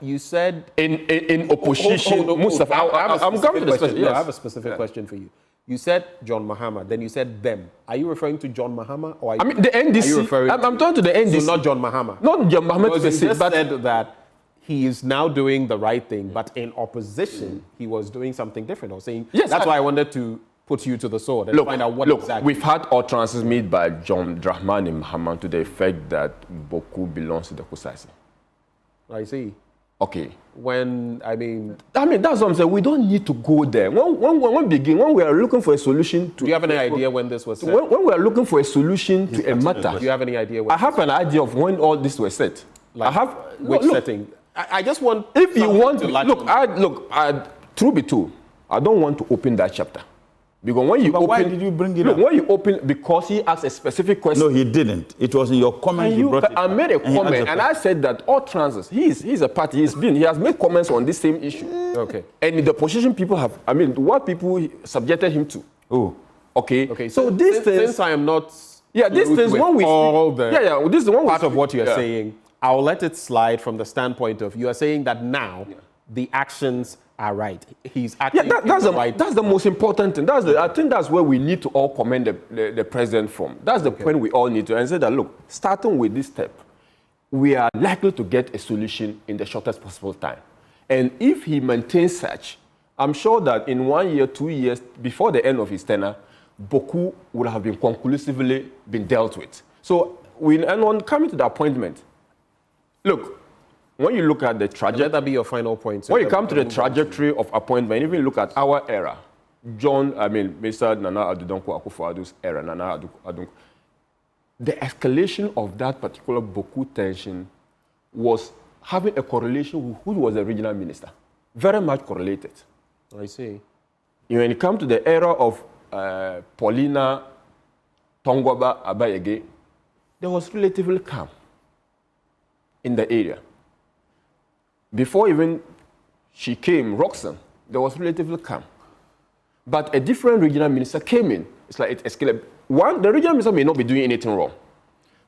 You said in opposition. Mustafa, I'm going to the question. Yes. I have a specific question for you. You said John Mahama, then you said them. Are you referring to John Mahama or I mean the NDC? Are you referring I'm talking to the NDC. So not John Mahama. Not John Mahama. Because you just said that he is now doing the right thing, but in opposition he was doing something different. I was saying that's why I wanted to put you to the sword and find out what exactly. We've had utterances made by John Dramani Mahama to the effect that Bawku belongs to the Kusasi. I see. Okay. I mean, that's what I'm saying. We don't need to go there. When we are looking for a solution to... Do you have any idea when this was set? When we are looking for a solution to a matter... Do you have any idea when... I have an idea of when all this was set. Like, I have... Which setting? I just want... If you want to... Truth be told, I don't want to open that chapter. Because when you open... Why did you bring it up? When you open... Because he asked a specific question. No, he didn't. It was in your comment you brought it I made a comment and I said that all transits, he's a party, he has made comments on this same issue. Okay. And the position people have, what people subjected him to. Oh. Okay. So these things... Since I am not... Yeah, these things when we... this is one part of what you are saying. I'll let it slide from the standpoint of you are saying that now the actions are right. He's acting right. That's the most important thing. I think that's where we need to all commend the president from. That's the point we all need to. And say that, look, starting with this step, we are likely to get a solution in the shortest possible time. And if he maintains such, I'm sure that in 1 year, 2 years, before the end of his tenure, Bawku would have been conclusively been dealt with. So, on coming to the appointment, look, when you look at the trajectory... Let that be your final point. So when you come to the trajectory of appointment, even look at our era, Mr. Nana Addo Dankwa Akufo-Addo's era, Nana Addo, the escalation of that particular Bawku tension was having a correlation with who was the regional minister. Very much correlated. I see. When you come to the era of Paulina Tongwaba Abayege, there was relatively calm in the area. Before even she came, Roxanne, there was relatively calm. But a different regional minister came in. It's like it escalated. One, the regional minister may not be doing anything wrong.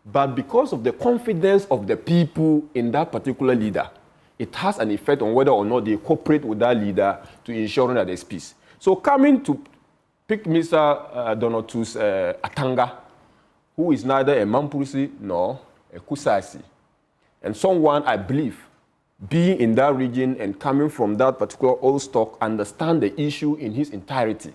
But because of the confidence of the people in that particular leader, it has an effect on whether or not they cooperate with that leader to ensure that there's peace. So coming to pick Mr. Donatus Atanga, who is neither a Mampurisi nor a Kusasi, and someone, I believe, being in that region and coming from that particular old stock, understand the issue in his entirety.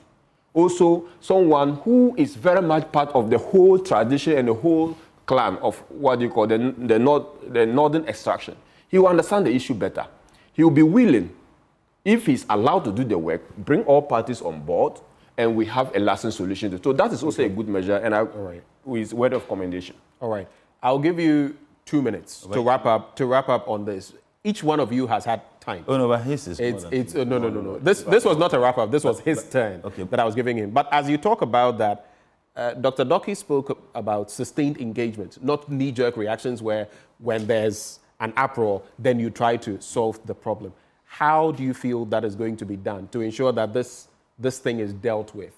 Also, someone who is very much part of the whole tradition and the whole clan of what you call the northern extraction. He will understand the issue better. He will be willing, if he's allowed to do the work, bring all parties on board, and we have a lasting solution. So that is also a good measure, and with word of commendation. All right. I'll give you 2 minutes to wrap up on this. Each one of you has had time. Oh no, but his is no. This was not a wrap up. This was his turn that I was giving him. But as you talk about that, Dr. Doki spoke about sustained engagement, not knee-jerk reactions where when there's an uproar, then you try to solve the problem. How do you feel that is going to be done to ensure that this thing is dealt with?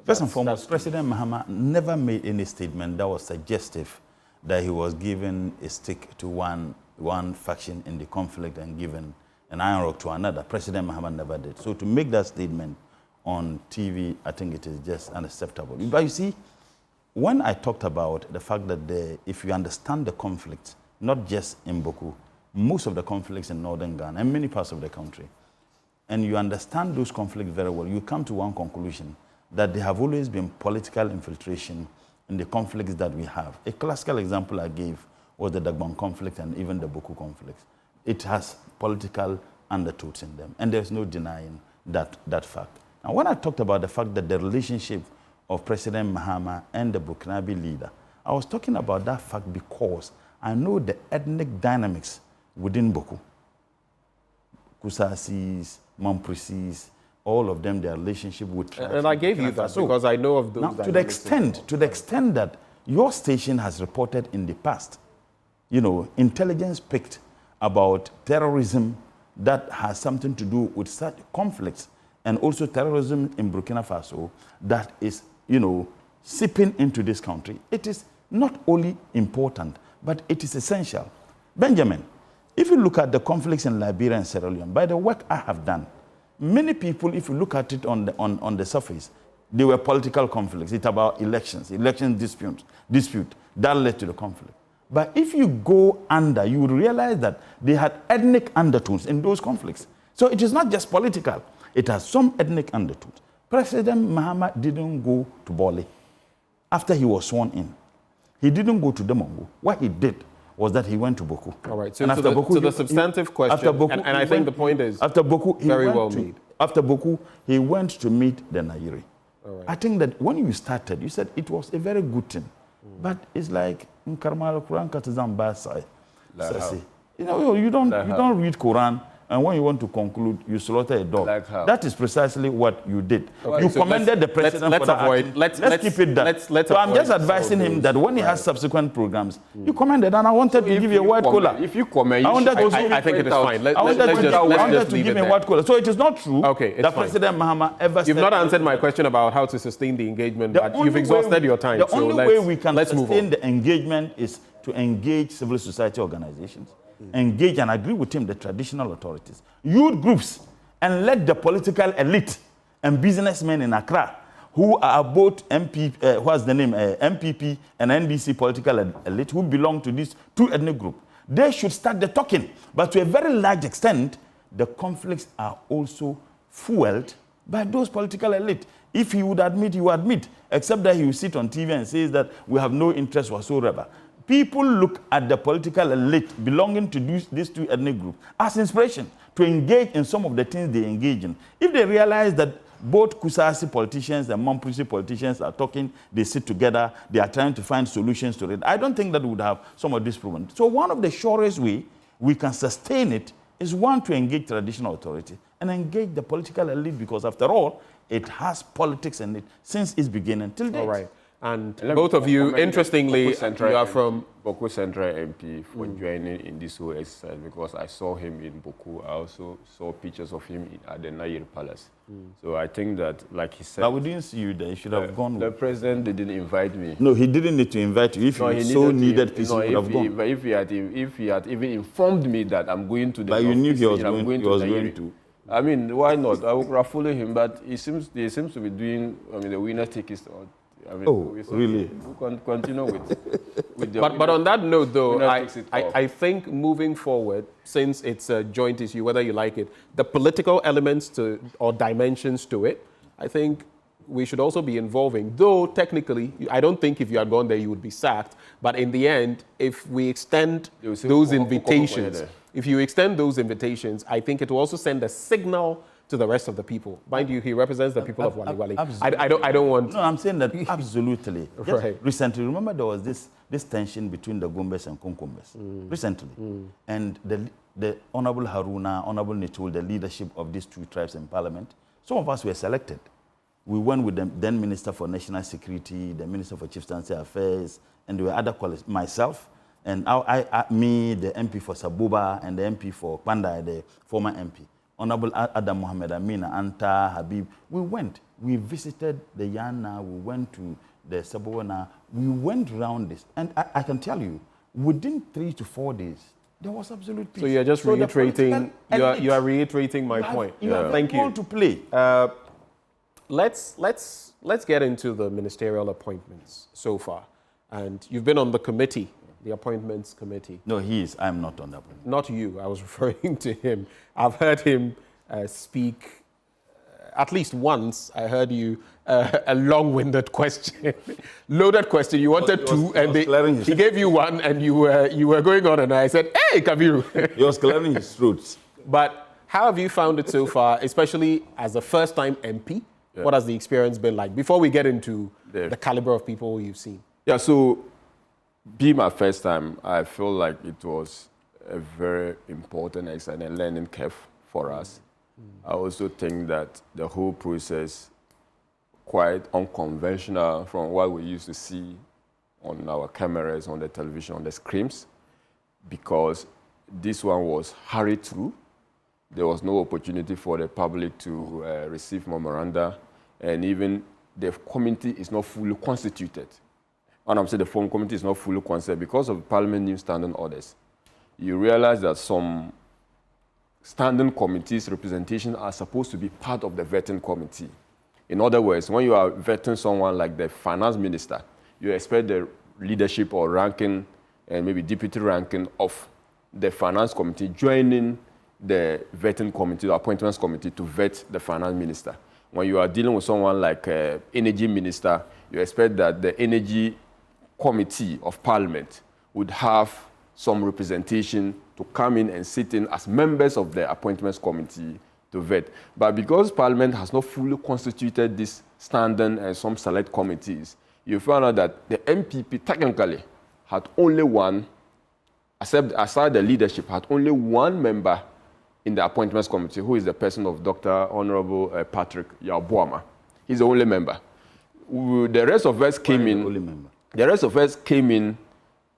First and foremost, President Mahama never made any statement that was suggestive that he was giving a stick to one faction in the conflict and given an iron rock to another. President Mahama never did. So to make that statement on TV, I think it is just unacceptable. But you see, when I talked about the fact that if you understand the conflict, not just in Bawku, most of the conflicts in northern Ghana and many parts of the country, and you understand those conflicts very well, you come to one conclusion, that there have always been political infiltration in the conflicts that we have. A classical example I gave was the Dagbon conflict and even the Bawku conflict. It has political undertones in them, and there's no denying that fact. Now, when I talked about the fact that the relationship of President Mahama and the Burkinabe leader, I was talking about that fact because I know the ethnic dynamics within Bawku. Kusasis, Mamprisis, all of them, their relationship with... And I gave you that because I know of those. Now, to the extent that your station has reported in the past, intelligence picked about terrorism that has something to do with such conflicts, and also terrorism in Burkina Faso that is, seeping into this country. It is not only important, but it is essential. Benjamin, if you look at the conflicts in Liberia and Sierra Leone, by the work I have done, many people, if you look at it on the surface, they were political conflicts. It's about election dispute that led to the conflict. But if you go under, you will realize that they had ethnic undertones in those conflicts. So it is not just political. It has some ethnic undertones. President Mahama didn't go to Bole after he was sworn in. He didn't go to Demongo. What he did was that he went to Bawku. All right, so to the substantive question, and I think the point is after Bawku, very well made. After Bawku, he went to meet the Nairi. Right. I think that when you started, you said it was a very good thing. But it's like Nkarmal Quran Katazan Basai. You don't read Quran, and when you want to conclude, you slaughter a dog. That is precisely what you did. Okay, you commended the president for that. Let's keep it that. So I'm just advising him that when he has subsequent programs, you commended, and I wanted to give you a white collar. If you comment, I think it is fine. Let's just leave it there. So it is not true that President Mahama ever said... You've not answered my question about how to sustain the engagement, but you've exhausted your time. The only way we can sustain the engagement is to engage civil society organizations, engage and agree with him, the traditional authorities, youth groups, and let the political elite and businessmen in Accra, who are both MPP and NDC political elite, who belong to these two ethnic groups, they should start the talking. But to a very large extent, the conflicts are also fueled by those political elite. If he would admit, he would admit, except that he will sit on TV and says that we have no interest whatsoever. People look at the political elite belonging to these two ethnic groups as inspiration to engage in some of the things they engage in. If they realize that both Kusasi politicians and Mamprisi politicians are talking, they sit together, they are trying to find solutions to it, I don't think that we would have some of this proven. So one of the surest way we can sustain it is one, to engage traditional authority and engage the political elite, because after all, it has politics in it since its beginning till date. All right. And both of you, interestingly, you are from Bawku Central MP for joining in this whole exercise, because I saw him in Bawku. I also saw pictures of him at the Nair Palace. So I think that, like he said... But we didn't see you there. You should have gone. The president didn't invite me. No, he didn't need to invite you. If he so needed peace, he would have gone. But if he had even informed me that I'm going to the... But you knew he was going to. I mean, why not? I would have followed him, but he seems to be doing, the winner tickets. Really? We can continue with the... But on that note, though, I think moving forward, since it's a joint issue, whether you like it, the political elements or dimensions to it, I think we should also be involving. Though, technically, I don't think if you had gone there, you would be sacked. But in the end, if we extend those invitations, I think it will also send a signal to the rest of the people. Mind you, he represents the people of Walewale. I don't want... No, I'm saying that absolutely. Right. Recently, remember there was this tension between the Gombes and Konkombes. Recently. And the Honorable Haruna, Honorable Nitul, the leadership of these two tribes in Parliament, some of us were selected. We went with the then Minister for National Security, the Minister for Chieftaincy Affairs, and there were other colleagues, myself, and me, the MP for Sabuba, and the MP for Kwanda, the former MP. Honorable Adam Mohammed Amina, Anta, Habib, we went. We visited the Yana, we went to the Sabuana, we went around this. And I can tell you, within 3 to 4 days, there was absolute peace. So you're just reiterating, you are reiterating my point. Thank you. To play. Let's get into the ministerial appointments so far. And you've been on the committee, the appointments committee. No, he is. I'm not on that one. Not you. I was referring to him. I've heard him speak at least once. I heard you a long-winded question, loaded question. You wanted two, and he gave you one, and you were going on, and I said, "Hey, Kabiru." He was clearing his throat. But how have you found it so far, especially as a first-time MP? Yeah. What has the experience been like? Before we get into the caliber of people you've seen. Yeah. So, being my first time, I feel like it was a very important and learning curve for us. I also think that the whole process quite unconventional from what we used to see on our cameras, on the television, on the screens, because this one was hurried through. There was no opportunity for the public to receive memoranda, and even the committee is not fully constituted. When I'm saying the phone committee is not fully constituted because of Parliament new standing orders. You realize that some standing committees representation are supposed to be part of the vetting committee. In other words, when you are vetting someone like the finance minister, you expect the leadership or ranking and maybe deputy ranking of the finance committee joining the vetting committee, the appointments committee to vet the finance minister. When you are dealing with someone like energy minister, you expect that the energy committee of parliament would have some representation to come in and sit in as members of the appointments committee to vet. But because Parliament has not fully constituted this standing and some select committees, you found out that the MPP technically had only one, aside the leadership, had only one member in the appointments committee, who is the person of Dr. Honorable Patrick Yabuama. He's the only member. The rest of us came in. The rest of us came in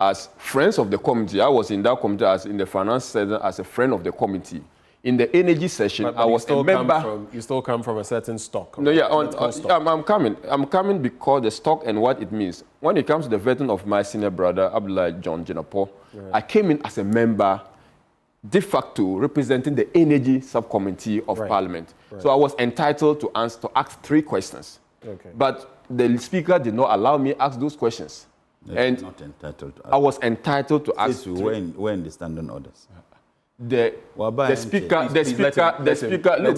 as friends of the committee. I was in that committee as in the finance session as a friend of the committee. In the energy session, but I was a member. You still come from a certain stock. No, yeah, I'm coming. I'm coming because the stock and what it means. When it comes to the vetting of my senior brother, Abdullah John Jinapo, right. I came in as a member, de facto, representing the energy subcommittee of Parliament. Right. So I was entitled to ask 3 questions. Okay. But the speaker did not allow me to ask those questions. And not entitled to ask. I was entitled to ask. When the standing orders. The speaker. This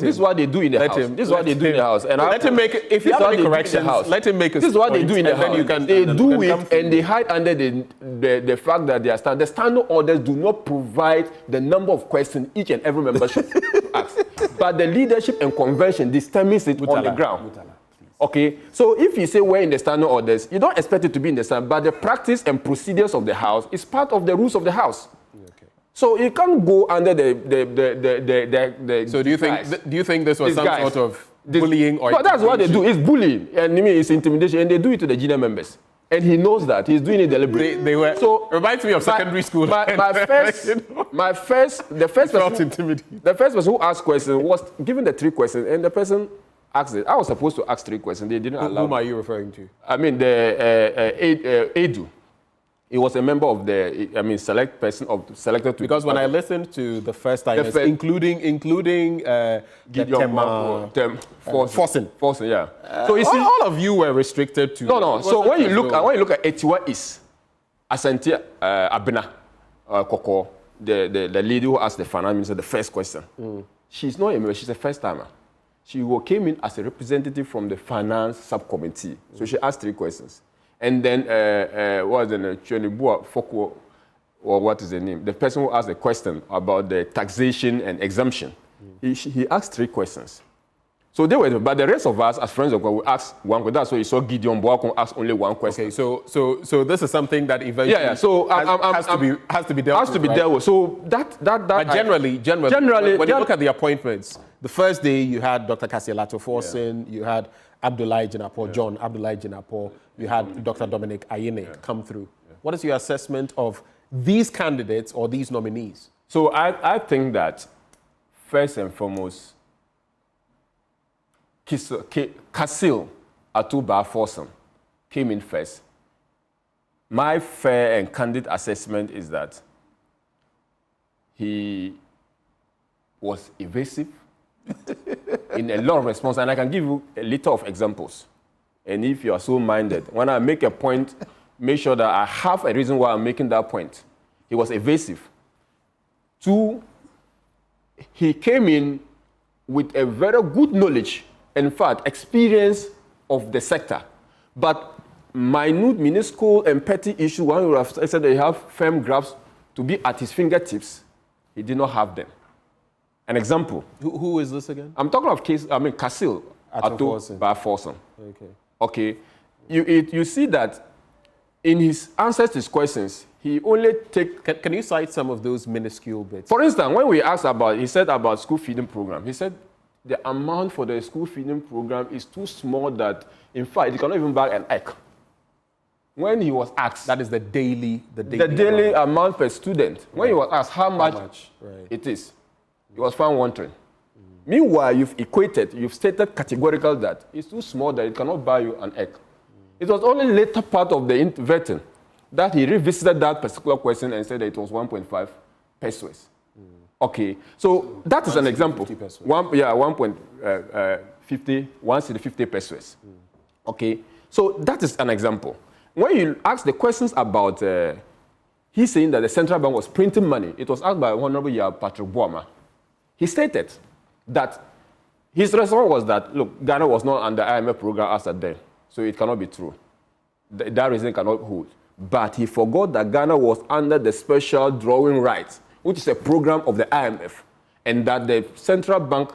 is what they do in the house. This is what they do in the house. And let him make it. If you have any corrections, let him make it. This is what they do in the house. They do it and they hide under the fact that they are standing. The standing orders do not provide the number of questions each and every member should ask. But the leadership and convention determines it on the ground. Okay, so if you say we're in the standing orders, you don't expect it to be in the standing, but the practice and procedures of the house is part of the rules of the house. Okay. So you can't go under the So do you think this was some sort of bullying or? No, that's what they do. It's bullying, and I mean it's intimidation, and they do it to the junior members. And he knows that he's doing it deliberately. They were. So reminds me of secondary school. The first person who asked questions was given the 3 questions, and the person asked it. I was supposed to ask 3 questions. They didn't allow. Whom are you referring to? I mean the Edu. He was a member of the, select person of selected to. Because when I listened to the first time, including Forcing, yeah. So you see, all of you were restricted to. No. So when you look at Etiwa is Asante Abena Koko, the lady who asked the finance minister the first question. She's not a member. She's a first timer. She came in as a representative from the finance subcommittee. So she asked 3 questions. And then, what was the name? Chonibua Foko, or what is the name? The person who asked the question about the taxation and exemption. He asked 3 questions. So they were, but the rest of us, as friends of God, we asked 1 question. That's why you saw Gideon Bawku ask only 1 question. Okay, so this is something that eventually So has to be dealt with. So that. But generally, when you look at the appointments, the first day you had Dr. Kasielato Forsen, you had Abdullah Jinapo, John Abdullah Jinapo, you had Dr. Dominic Ayine come through. What is your assessment of these candidates or these nominees? So I think that first and foremost, Kasil Atuba Forsen came in first. My fair and candid assessment is that he was evasive in a lot of response, and I can give you a little of examples. And if you are so minded, when I make a point, make sure that I have a reason why I'm making that point. He was evasive. 2, he came in with a very good knowledge, in fact, experience of the sector. But minute, minuscule, and petty issue, one would have said that he have firm grasp to be at his fingertips. He did not have them. An example. Who is this again? I'm talking of Kasil Forsen. Okay. You see that in his answers to his questions, he only take. Can you cite some of those minuscule bits? For instance, when we asked he said about school feeding program, he said the amount for the school feeding program is too small that, in fact, you cannot even buy an egg. When he was asked, that is the daily amount per student. When he was asked how much right. it is, he was found wanting. Meanwhile, you've stated categorical that it's too small that it cannot buy you an egg. It was only later part of the vetting that he revisited that particular question and said that it was 1.5 pesos. Okay, so that is an example. 150 pesos. Okay, so that is an example. When you ask the questions about, he's saying that the central bank was printing money. It was asked by Honorable Patrick Boama. He stated that his response was that, look, Ghana was not under IMF program as at then, so it cannot be true. That reason cannot hold. But he forgot that Ghana was under the special drawing rights, which is a program of the IMF, and that the central bank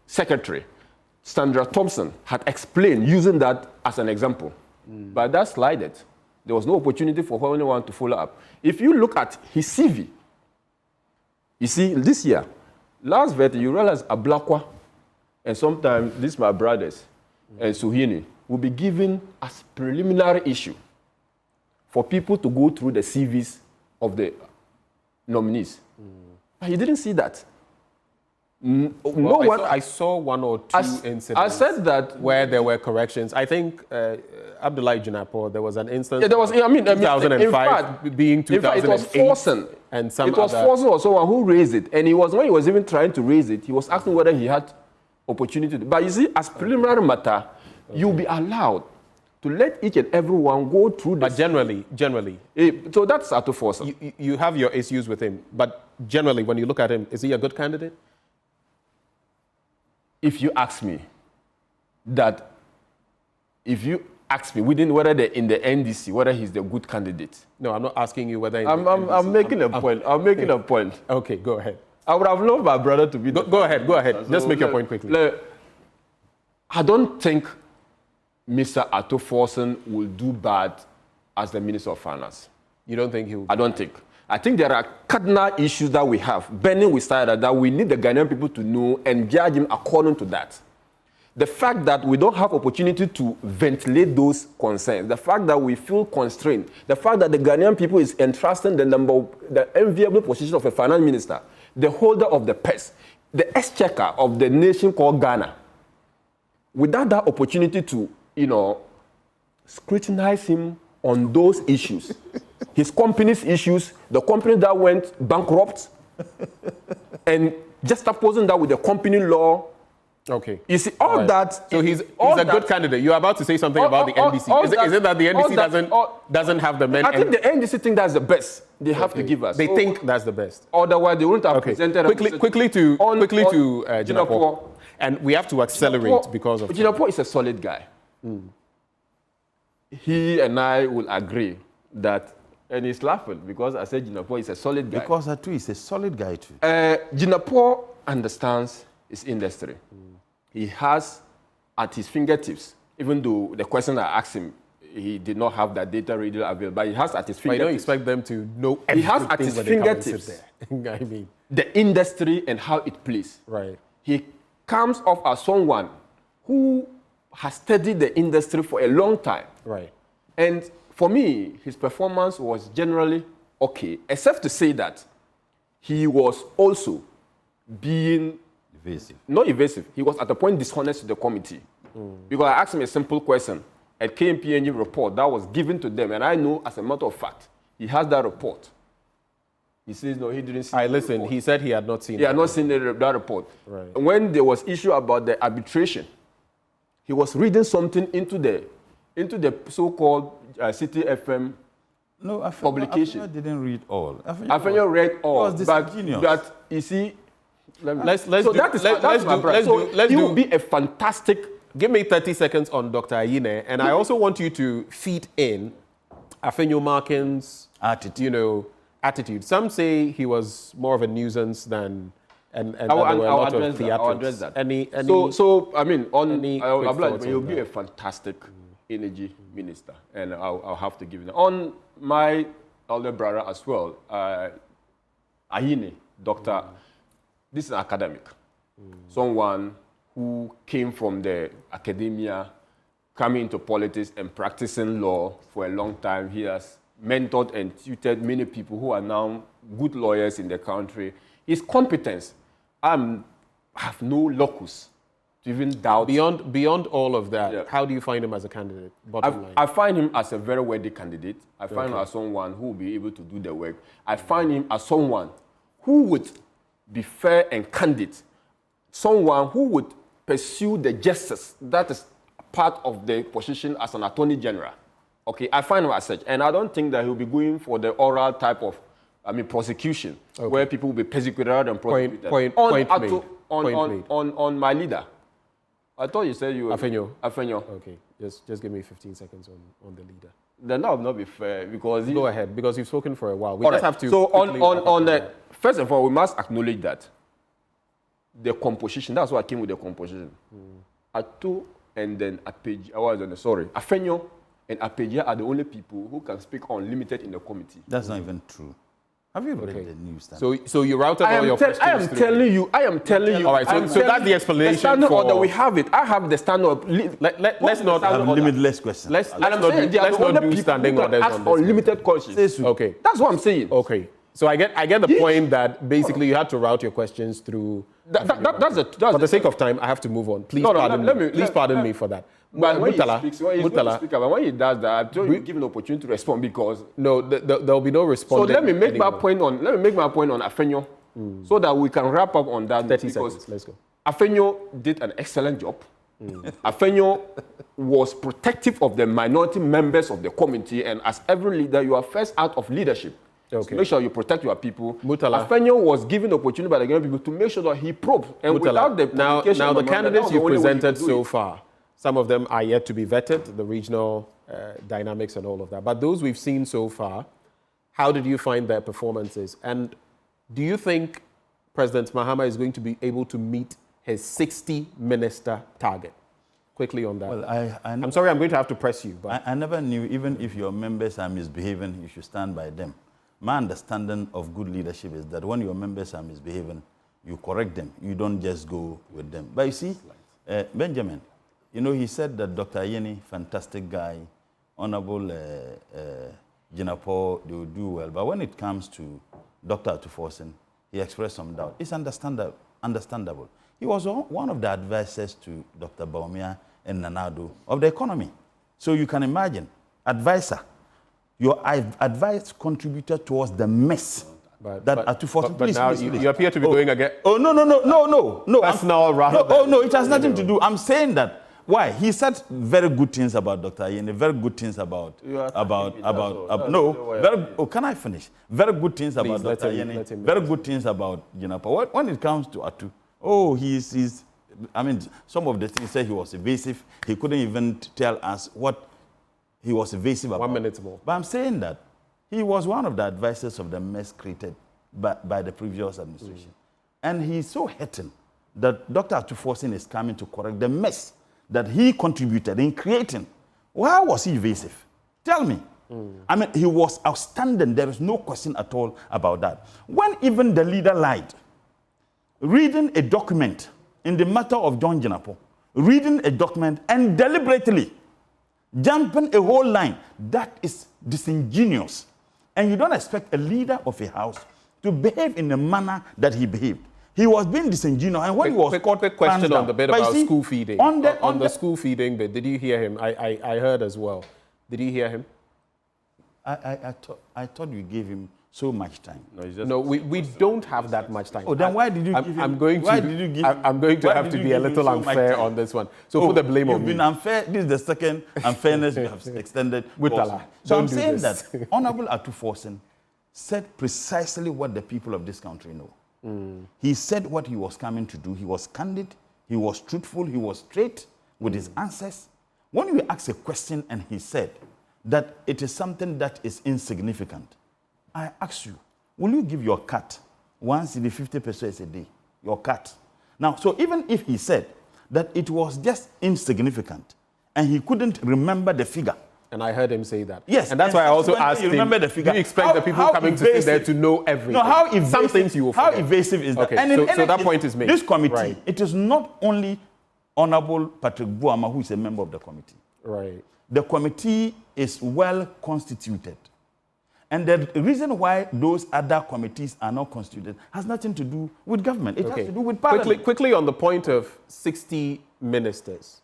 secretary, Sandra Thompson, had explained using that as an example. But that slided. There was no opportunity for anyone to follow up. If you look at his CV, you see, this year, last vet, you realize Ablakwa, and sometimes these my brothers, and Suhini, will be given as preliminary issue for people to go through the CVs of the nominees. But he didn't see that. I saw one or two incidents. I said that where there were corrections. I think Abdullahi Jinapo, there was an instance. Yeah, there was. 2005 in fact, being 2008. In fact, it was Forsen, and some it was Forsen or someone who raised it, and when he was even trying to raise it, he was asking whether he had opportunity. But you see, as preliminary matter, you'll be allowed to let each and everyone go through this. But generally. So that's Ato Forsen. You have your issues with him, but generally, when you look at him, is he a good candidate? If you ask me, within whether they're in the NDC, whether he's the good candidate. No, I'm not asking you whether. I'm making a point. I'm making a point. Okay, go ahead. I would have loved my brother to be. Go ahead. Just make your point quickly. I don't think Mr. Ato Forsen will do bad as the Minister of Finance. You don't think he will? I don't think. I think there are cardinal issues that we have, burning with that we need the Ghanaian people to know and judge him according to that. The fact that we don't have opportunity to ventilate those concerns, the fact that we feel constrained, the fact that the Ghanaian people is entrusting the enviable position of a finance minister, the holder of the purse, the exchequer of the nation called Ghana, without that opportunity to, scrutinize him on those issues, his company's issues, the company that went bankrupt, and just opposing that with the company law. Okay. You see, all that. So he's a good candidate. You're about to say something about the NDC. Is it that the NDC doesn't have the men? I think the NDC think that's the best they have to give us. They think that's the best. Otherwise, they wouldn't have presented. Quickly to Jinapo. And we have to accelerate because of. Jinapo is a solid guy. He and I will agree that, and he's laughing because I said Jinapo is a solid guy. Because Atu is a solid guy too. Jinapo understands his industry. He has at his fingertips, even though the question I asked him, he did not have that data readily available, but he has at his fingertips. But you don't expect them to know everything. He has at his fingertips I mean, the industry and how it plays. Right. He comes off as someone who has studied the industry for a long time. Right. And for me, his performance was generally okay, except to say that he was also being evasive. Not evasive. He was at a point dishonest to the committee. Because I asked him a simple question. A KMPNG report that was given to them, and I know as a matter of fact, he has that report. He says, no, he didn't see it. Listen, he said he had not seen it. He had not seen that report. Right. When there was issue about the arbitration, he was reading something into the so-called City FM publication. I didn't read all. Afenyo read all. But you see, let's he will be a fantastic. Give me 30 seconds on Dr. Ayine, and I also want you to feed in Afenyo Markin's attitude. Some say he was more of a nuisance than, and there were a lot of theatrics. I'll address that. So I mean, he'll be a fantastic energy minister, and I'll have to give it. On my elder brother as well, Ayine, Doctor, this is an academic, someone who came from the academia, coming into politics and practicing law for a long time. He has mentored and tutored many people who are now good lawyers in the country. His competence, I have no locus to even doubt. Beyond all of that, Yeah. how do you find him as a candidate? Bottom line. I find him as a very worthy candidate. I find him as someone who will be able to do the work. I find him as someone who would be fair and candid, someone who would pursue the justice that is part of the position as an attorney general. Okay, I find him as such, and I don't think that he'll be going for the oral type of, prosecution, where people will be persecuted and prosecuted. Point made. On my leader. I thought you said you were... Afenyo. Okay, just give me 15 seconds on the leader. Then that would not be fair, because... Go ahead, because you've spoken for a while. We All just right. have to... So on the... First of all, we must acknowledge that the composition, that's why I came with the composition. Atu and then Afenyo and Apejia are the only people who can speak unlimited in the committee. That's not even true. Have you read the news? So you routed all your questions I am telling you. All right, so that's the explanation. The standard for... order, we have it. I have the standard. Let's not have limitless questions. Let's not do standing orders on this. Unlimited questions. Okay. That's what I'm saying. Okay. So I get the point that basically you had to route your questions through. For the sake of time, I have to move on. Please pardon me for that. But when Murtala, when he does that, I'm trying to give an opportunity to respond, because no, there'll be no response. So let me make my point on Afenyo, so that we can wrap up on that. 30 seconds. Let's go. Afenyo did an excellent job. Afenyo was protective of the minority members of the committee, and as every leader, you are first out of leadership. Okay. So make sure you protect your people. Murtala. Afenyo was given the opportunity by the Ghanaian people to make sure that he probed. And Murtala. without the now the candidates you presented so far, some of them are yet to be vetted, the regional dynamics and all of that. But those we've seen so far, how did you find their performances? And do you think President Mahama is going to be able to meet his 60-minister target? Quickly on that. Well, I'm sorry, I'm going to have to press you. But I never knew, even if your members are misbehaving, you should stand by them. My understanding of good leadership is that when your members are misbehaving, you correct them. You don't just go with them. But you see, Benjamin, you know, he said that Dr. Yeni, fantastic guy, Honorable Jinapo, they will do well. But when it comes to Dr. Atuforsen, he expressed some doubt. It's understandable. He was one of the advisors to Dr. Baumia and Nanado of the economy. So you can imagine, advisor, your advice contributed towards the mess that Atuforsen. But now you appear to be going again. Oh, no. That's not right. No, it has nothing to do. I'm saying that. Why? He said very good things about Dr. Yeni, very good things about can I finish? Very good things about Dr. Yeni, very good things about Jinapo. When it comes to Atu, he's I mean, some of the things he said he was evasive. He couldn't even tell us what he was evasive about. 1 minute more. But I'm saying that he was one of the advisors of the mess created by the previous administration. And he's so hurting that Dr. Atuforsen is coming to correct the mess that he contributed in creating. Why was he evasive? Tell me. I mean, he was outstanding. There is no question at all about that. When even the leader lied, reading a document in the matter of John Jinapo, reading a document and deliberately jumping a whole line, that is disingenuous. And you don't expect a leader of a house to behave in the manner that he behaved. He was being disingenuous, and when he was quick question on the bit about school feeding. On the school feeding bit, did you hear him? I heard as well. Did you hear him? I thought you gave him so much time. No, we don't have that much time. Oh, then why did you give him? I'm going to have to be a little unfair on this one. So put the blame on me. You've been unfair. This is the second unfairness you have extended. Murtala, so I'm saying that Honorable Atuforsen said precisely what the people of this country know. He said what he was coming to do. He was candid, he was truthful, he was straight with his answers. When we asked a question and he said that it is something that is insignificant, I asked you, will you give your cat 1 cedi 50 pesos a day? Your cat. Now, so even if he said that it was just insignificant and he couldn't remember the figure. And I heard him say that. Yes. And that's why I also asked him, remember the figure. do you expect the people coming to sit there to know everything? No, how evasive, some things you will forget. How evasive is that? Okay, and so that point is made. This committee, right. It is not only Honorable Patrick Buama, who is a member of the committee. Right. The committee is well constituted. And the reason why those other committees are not constituted has nothing to do with government. It has to do with parliament. Quickly on the point of 60 ministers.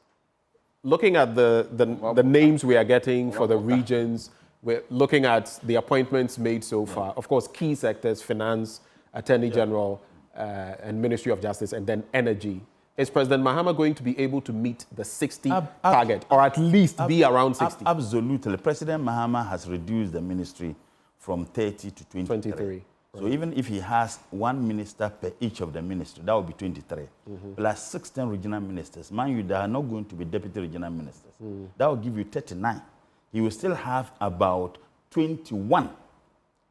Looking at the names we are getting for the regions, we're looking at the appointments made so far. Of course, key sectors, finance, Attorney General, and Ministry of Justice, and then energy. Is President Mahama going to be able to meet the 60 target, or at least be around 60? Absolutely. President Mahama has reduced the ministry from 30 to 23. So even if he has one minister per each of the ministry, that would be 23. Plus 16 regional ministers. Mind you, they are not going to be deputy regional ministers. That will give you 39. He will still have about 21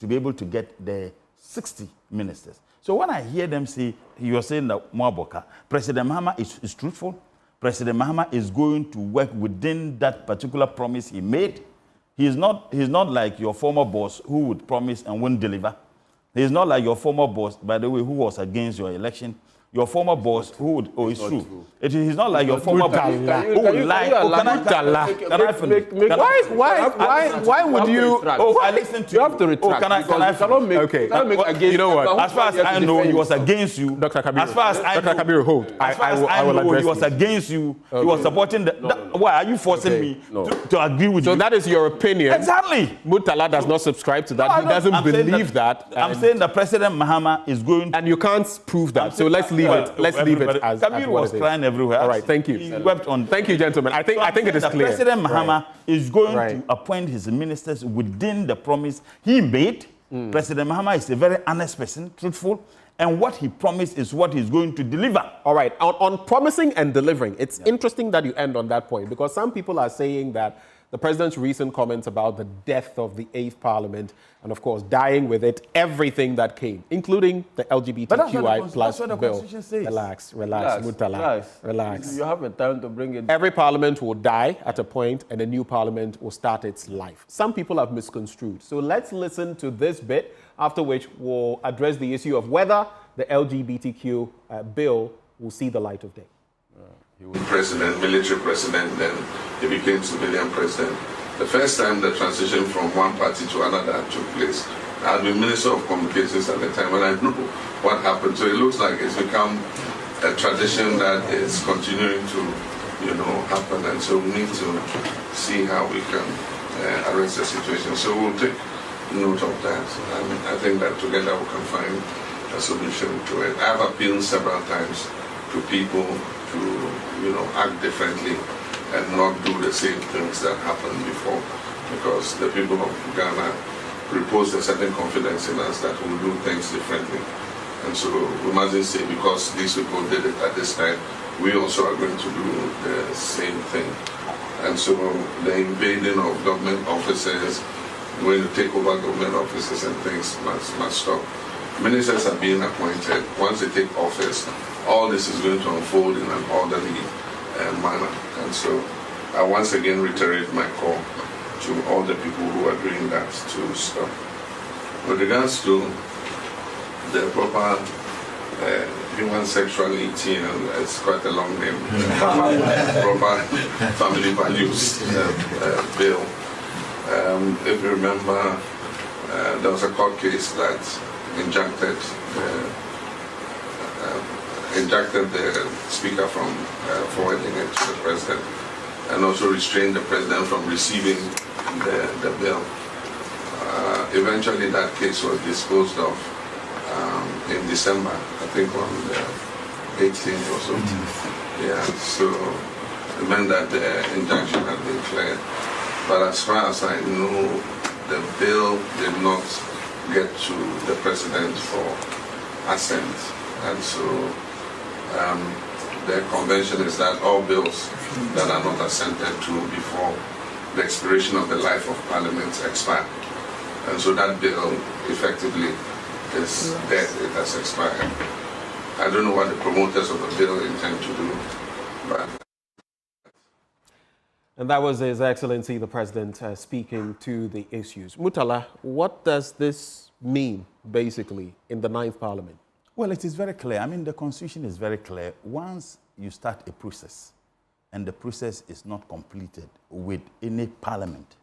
to be able to get the 60 ministers. So when I hear them say, you are saying that Mwaboka, President Mahama is truthful. President Mahama is going to work within that particular promise he made. He's not like your former boss who would promise and won't deliver. He's not like your former boss, by the way, who was against your election. Your former boss who would, it's true. He's not like your former boss who would lie. Why would you? I listen to you. You have to retract. Can I Okay. You know what? As far as I know, he was against you. Dr. Kabir. As far as I know, Dr. Kabir, hold. I will address he was against you. Okay. He was supporting the. Why are you forcing me to agree with you? So that is your opinion. Exactly. Murtala does not subscribe to that. He doesn't believe that. I'm saying that President Mahama is going. And you can't prove that. So let's leave it. Let's leave it as Kabir was crying everywhere. All right, thank you. He wept on. Thank you, gentlemen. I think it is clear. President Mahama is going to appoint his ministers within the promise he made. President Mahama is a very honest person, truthful, and what he promised is what he's going to deliver. All right, on promising and delivering, it's interesting that you end on that point, because some people are saying that the president's recent comments about the death of the 8th Parliament, and of course, dying with it, everything that came, including the LGBTQI plus bill. Relax, Murtala. Relax. You have a time to bring it. Every parliament will die at a point, and a new parliament will start its life. Some people have misconstrued. So let's listen to this bit, after which we'll address the issue of whether the LGBTQ bill will see the light of day. He was president, military president, then he became civilian president. The first time the transition from one party to another took place, I had been Minister of Communications at the time, and I know what happened. So it looks like it's become a tradition that is continuing to, happen, and so we need to see how we can arrest the situation. So we'll take note of that, and I think that together we can find a solution to it. I've appealed several times to people to act differently and not do the same things that happened before, because the people of Ghana repose a certain confidence in us that we'll do things differently. And so we mustn't say because these people did it at this time, we also are going to do the same thing. And so the invading of government offices, going to take over government offices and things must stop. Ministers are being appointed. Once they take office, all this is going to unfold in an orderly manner. And so I once again reiterate my call to all the people who are doing that to stop. With regards to the proper human sexuality, and it's quite a long name, proper family values bill. If you remember, there was a court case that injuncted the speaker from forwarding it to the president, and also restrained the president from receiving the bill. Eventually that case was disposed of in December, I think on the 18th or so. Yeah, so it meant that the injunction had been cleared. But as far as I know, the bill did not get to the president for assent. And so the convention is that all bills that are not assented to before the expiration of the life of Parliament expire. And so that bill effectively is dead, it has expired. I don't know what the promoters of the bill intend to do, but... And that was His Excellency the President speaking to the issues. Murtala, what does this mean, basically, in the 9th Parliament? Well, it is very clear. I mean, the Constitution is very clear. Once you start a process, and the process is not completed with any parliament,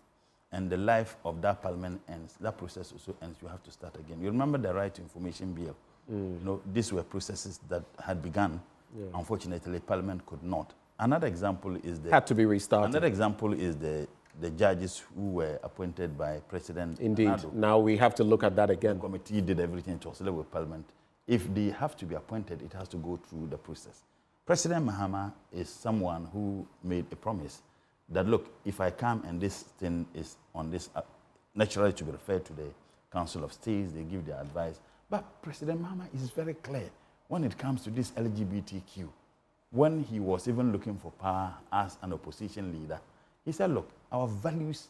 and the life of that parliament ends, that process also ends, you have to start again. You remember the Right to Information Bill? You know, these were processes that had begun. Unfortunately, parliament could not. Another example is had to be restarted. Another example is the judges who were appointed by President Indeed. Nado. Now we have to look at that again. The committee did everything to oscillate with Parliament. If they have to be appointed, it has to go through the process. President Mahama is someone who made a promise that, look, if I come and this thing is on this, naturally to be referred to the Council of States, they give their advice. But President Mahama is very clear when it comes to this LGBTQ. When he was even looking for power as an opposition leader, he said, look, our values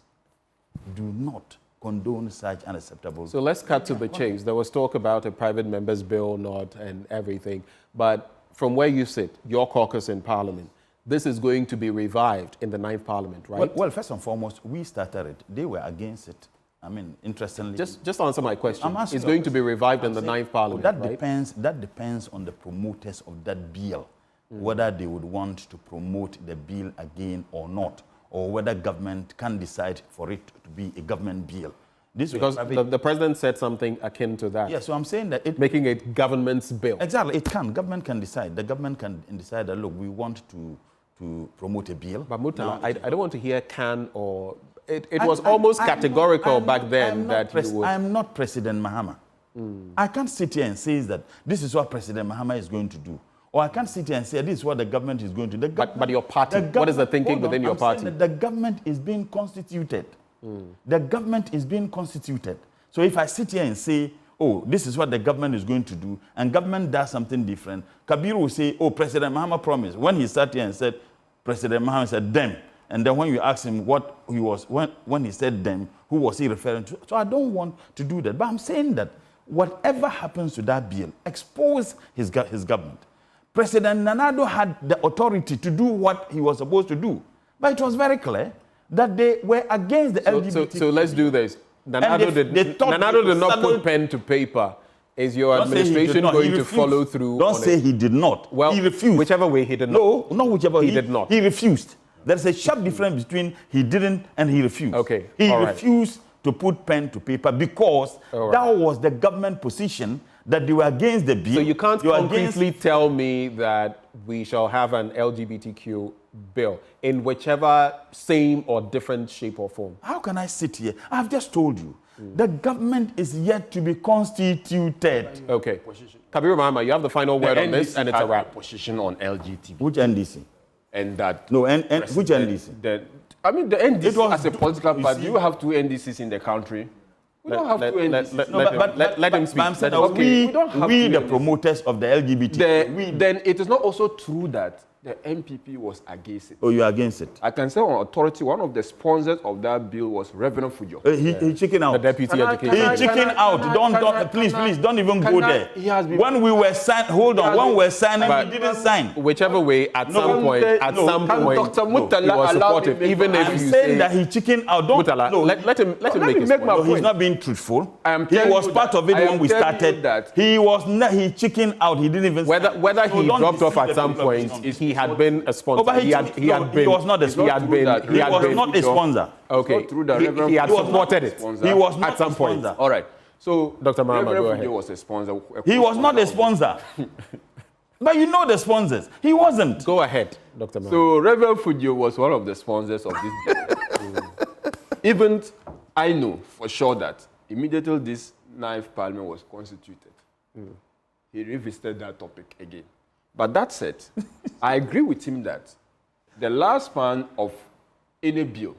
do not condone such unacceptable. So let's cut to the chase. There was talk about a private member's bill, not and everything. But from where you sit, your caucus in Parliament, this is going to be revived in the 9th Parliament, right? Well, first and foremost, we started it. They were against it. I mean, interestingly... Just answer my question. It's going to be revived in the 9th Parliament, that right? Depends on the promoters of that bill, whether they would want to promote the bill again or not, or whether government can decide for it to be a government bill. Because the president said something akin to that. Yeah, so I'm saying that making it government's bill. Exactly, it can. Government can decide. The government can decide that, look, we want to promote a bill. But Murtala, I don't want to hear can or... It was almost categorical back then that you would... I'm not President Mahama. I can't sit here and say that this is what President Mahama is going to do. Or I can't sit here and say this is what the government is going to do. But your party, what is the thinking within your party? The government is being constituted. The government is being constituted. So if I sit here and say, oh, this is what the government is going to do, and government does something different, Kabir will say, oh, President Mahama promised. When he sat here and said, President Mahama said, them. And then when you ask him what he was, when he said them, who was he referring to? So I don't want to do that. But I'm saying that whatever happens to that bill, expose his government. President Nado had the authority to do what he was supposed to do. But it was very clear that they were against the LGBT. So let's do this. Nado did not put pen to paper. Is your administration going to follow through? Don't say he did not. Well, he refused. Whichever way he did not. No, not whichever. He did not. He refused. There's a sharp difference between he didn't and he refused. Okay. He refused to put pen to paper because that was the government position that they were against the bill. So you can't concretely tell me that we shall have an LGBTQ bill in whichever same or different shape or form. How can I sit here? I've just told you. The government is yet to be constituted. Okay. Kabir Mahama, you have the final word on this, and it's a wrap. Position on LGBT. Which NDC? And that... No, which NDC? The NDC as a political party, you have two NDCs in the country. We don't have two NDCs. Let him speak. We the promoters of the LGBT. Then it is not also true that the MPP was against it. Oh, you're against it? I can say on authority, one of the sponsors of that bill was Reverend Fujo. He chicken out. The deputy education. He chicken out. Please, don't even go there. When we were signing, when we were signing, we didn't sign. Whichever way, at some point, Dr. Murtala he was supportive. Even if I'm you saying that he chicken out. Let him make his point. No, he's not being truthful. He was part of it when we started. He was not. He chicken out. He didn't even. Whether he dropped off at some point, he had been a sponsor. He was not a sponsor. He was not a sponsor. Okay, he had supported it. He was not at some point. All right. So Dr. Mahama, go ahead. Was a sponsor. He was not a sponsor. But you know the sponsors. He wasn't. Go ahead, Dr. Mahama. So Reverend Fujo was one of the sponsors of this bill. Even I know for sure that immediately this 9th Parliament was constituted, he revisited that topic again. But that said, I agree with him that the lifespan of any bill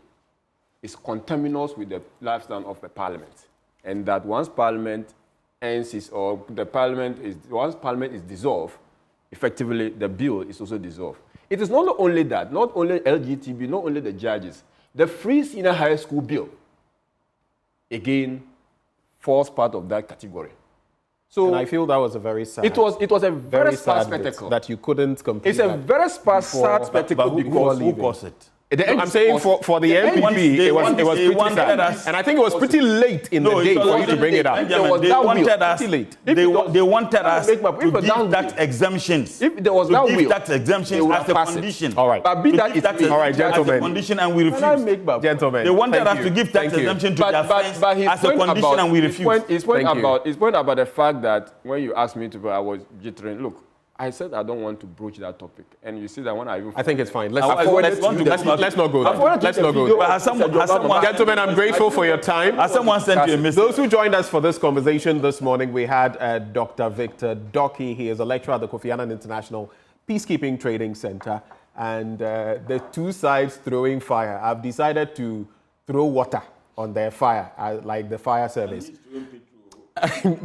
is conterminous with the lifespan of the Parliament, and that once Parliament ends once Parliament is dissolved, effectively the bill is also dissolved. It is not only that, not only LGTB, not only the judges, the free senior high school bill, again, falls part of that category. So and I feel that was a very sad. It was a very sad spectacle that you couldn't complete. It's a very sad spectacle because who caused it? I'm saying for the MPP, it was pretty sad. And I think it was pretty late in the day for you to bring it up. They wanted us to give tax exemptions. If there was that will, tax exemptions as a condition. All right. But be that it all right, gentlemen. As a condition, and we refused. Gentlemen, they wanted us to give tax exemption to their friends as a condition, and we refused. His point about the fact that when you asked me to vote, I was jittering. Look, I said I don't want to broach that topic, and you see that when I think it's fine. Let's not go there. Let's not go there. Gentlemen, I'm grateful for your time. As someone sent you a message. Those who joined us for this conversation this morning, we had Dr. Victor Doki. He is a lecturer at the Kofi Annan International Peacekeeping Training Center. And the two sides throwing fire. I've decided to throw water on their fire, like the fire service.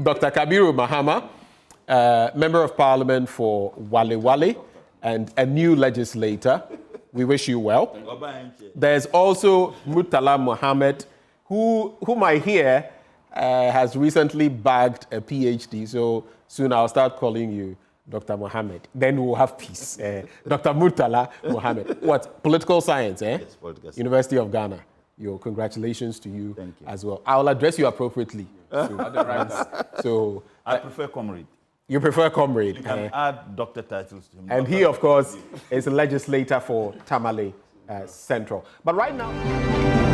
Dr. Kabiru Mahama, Member of Parliament for Walewale and a new legislator. We wish you well. There's also Murtala Mohammed, whom I hear has recently bagged a PhD. So soon I'll start calling you Dr. Mohammed. Then we'll have peace. Dr. Murtala Mohammed. What? Political science, eh? Yes, political science. University of Ghana. Your congratulations to you, as well. I'll address you appropriately. So I prefer comrade. You prefer comrade. You can add doctor titles to him. And he, of course, is a legislator for Tamale Central. But right now...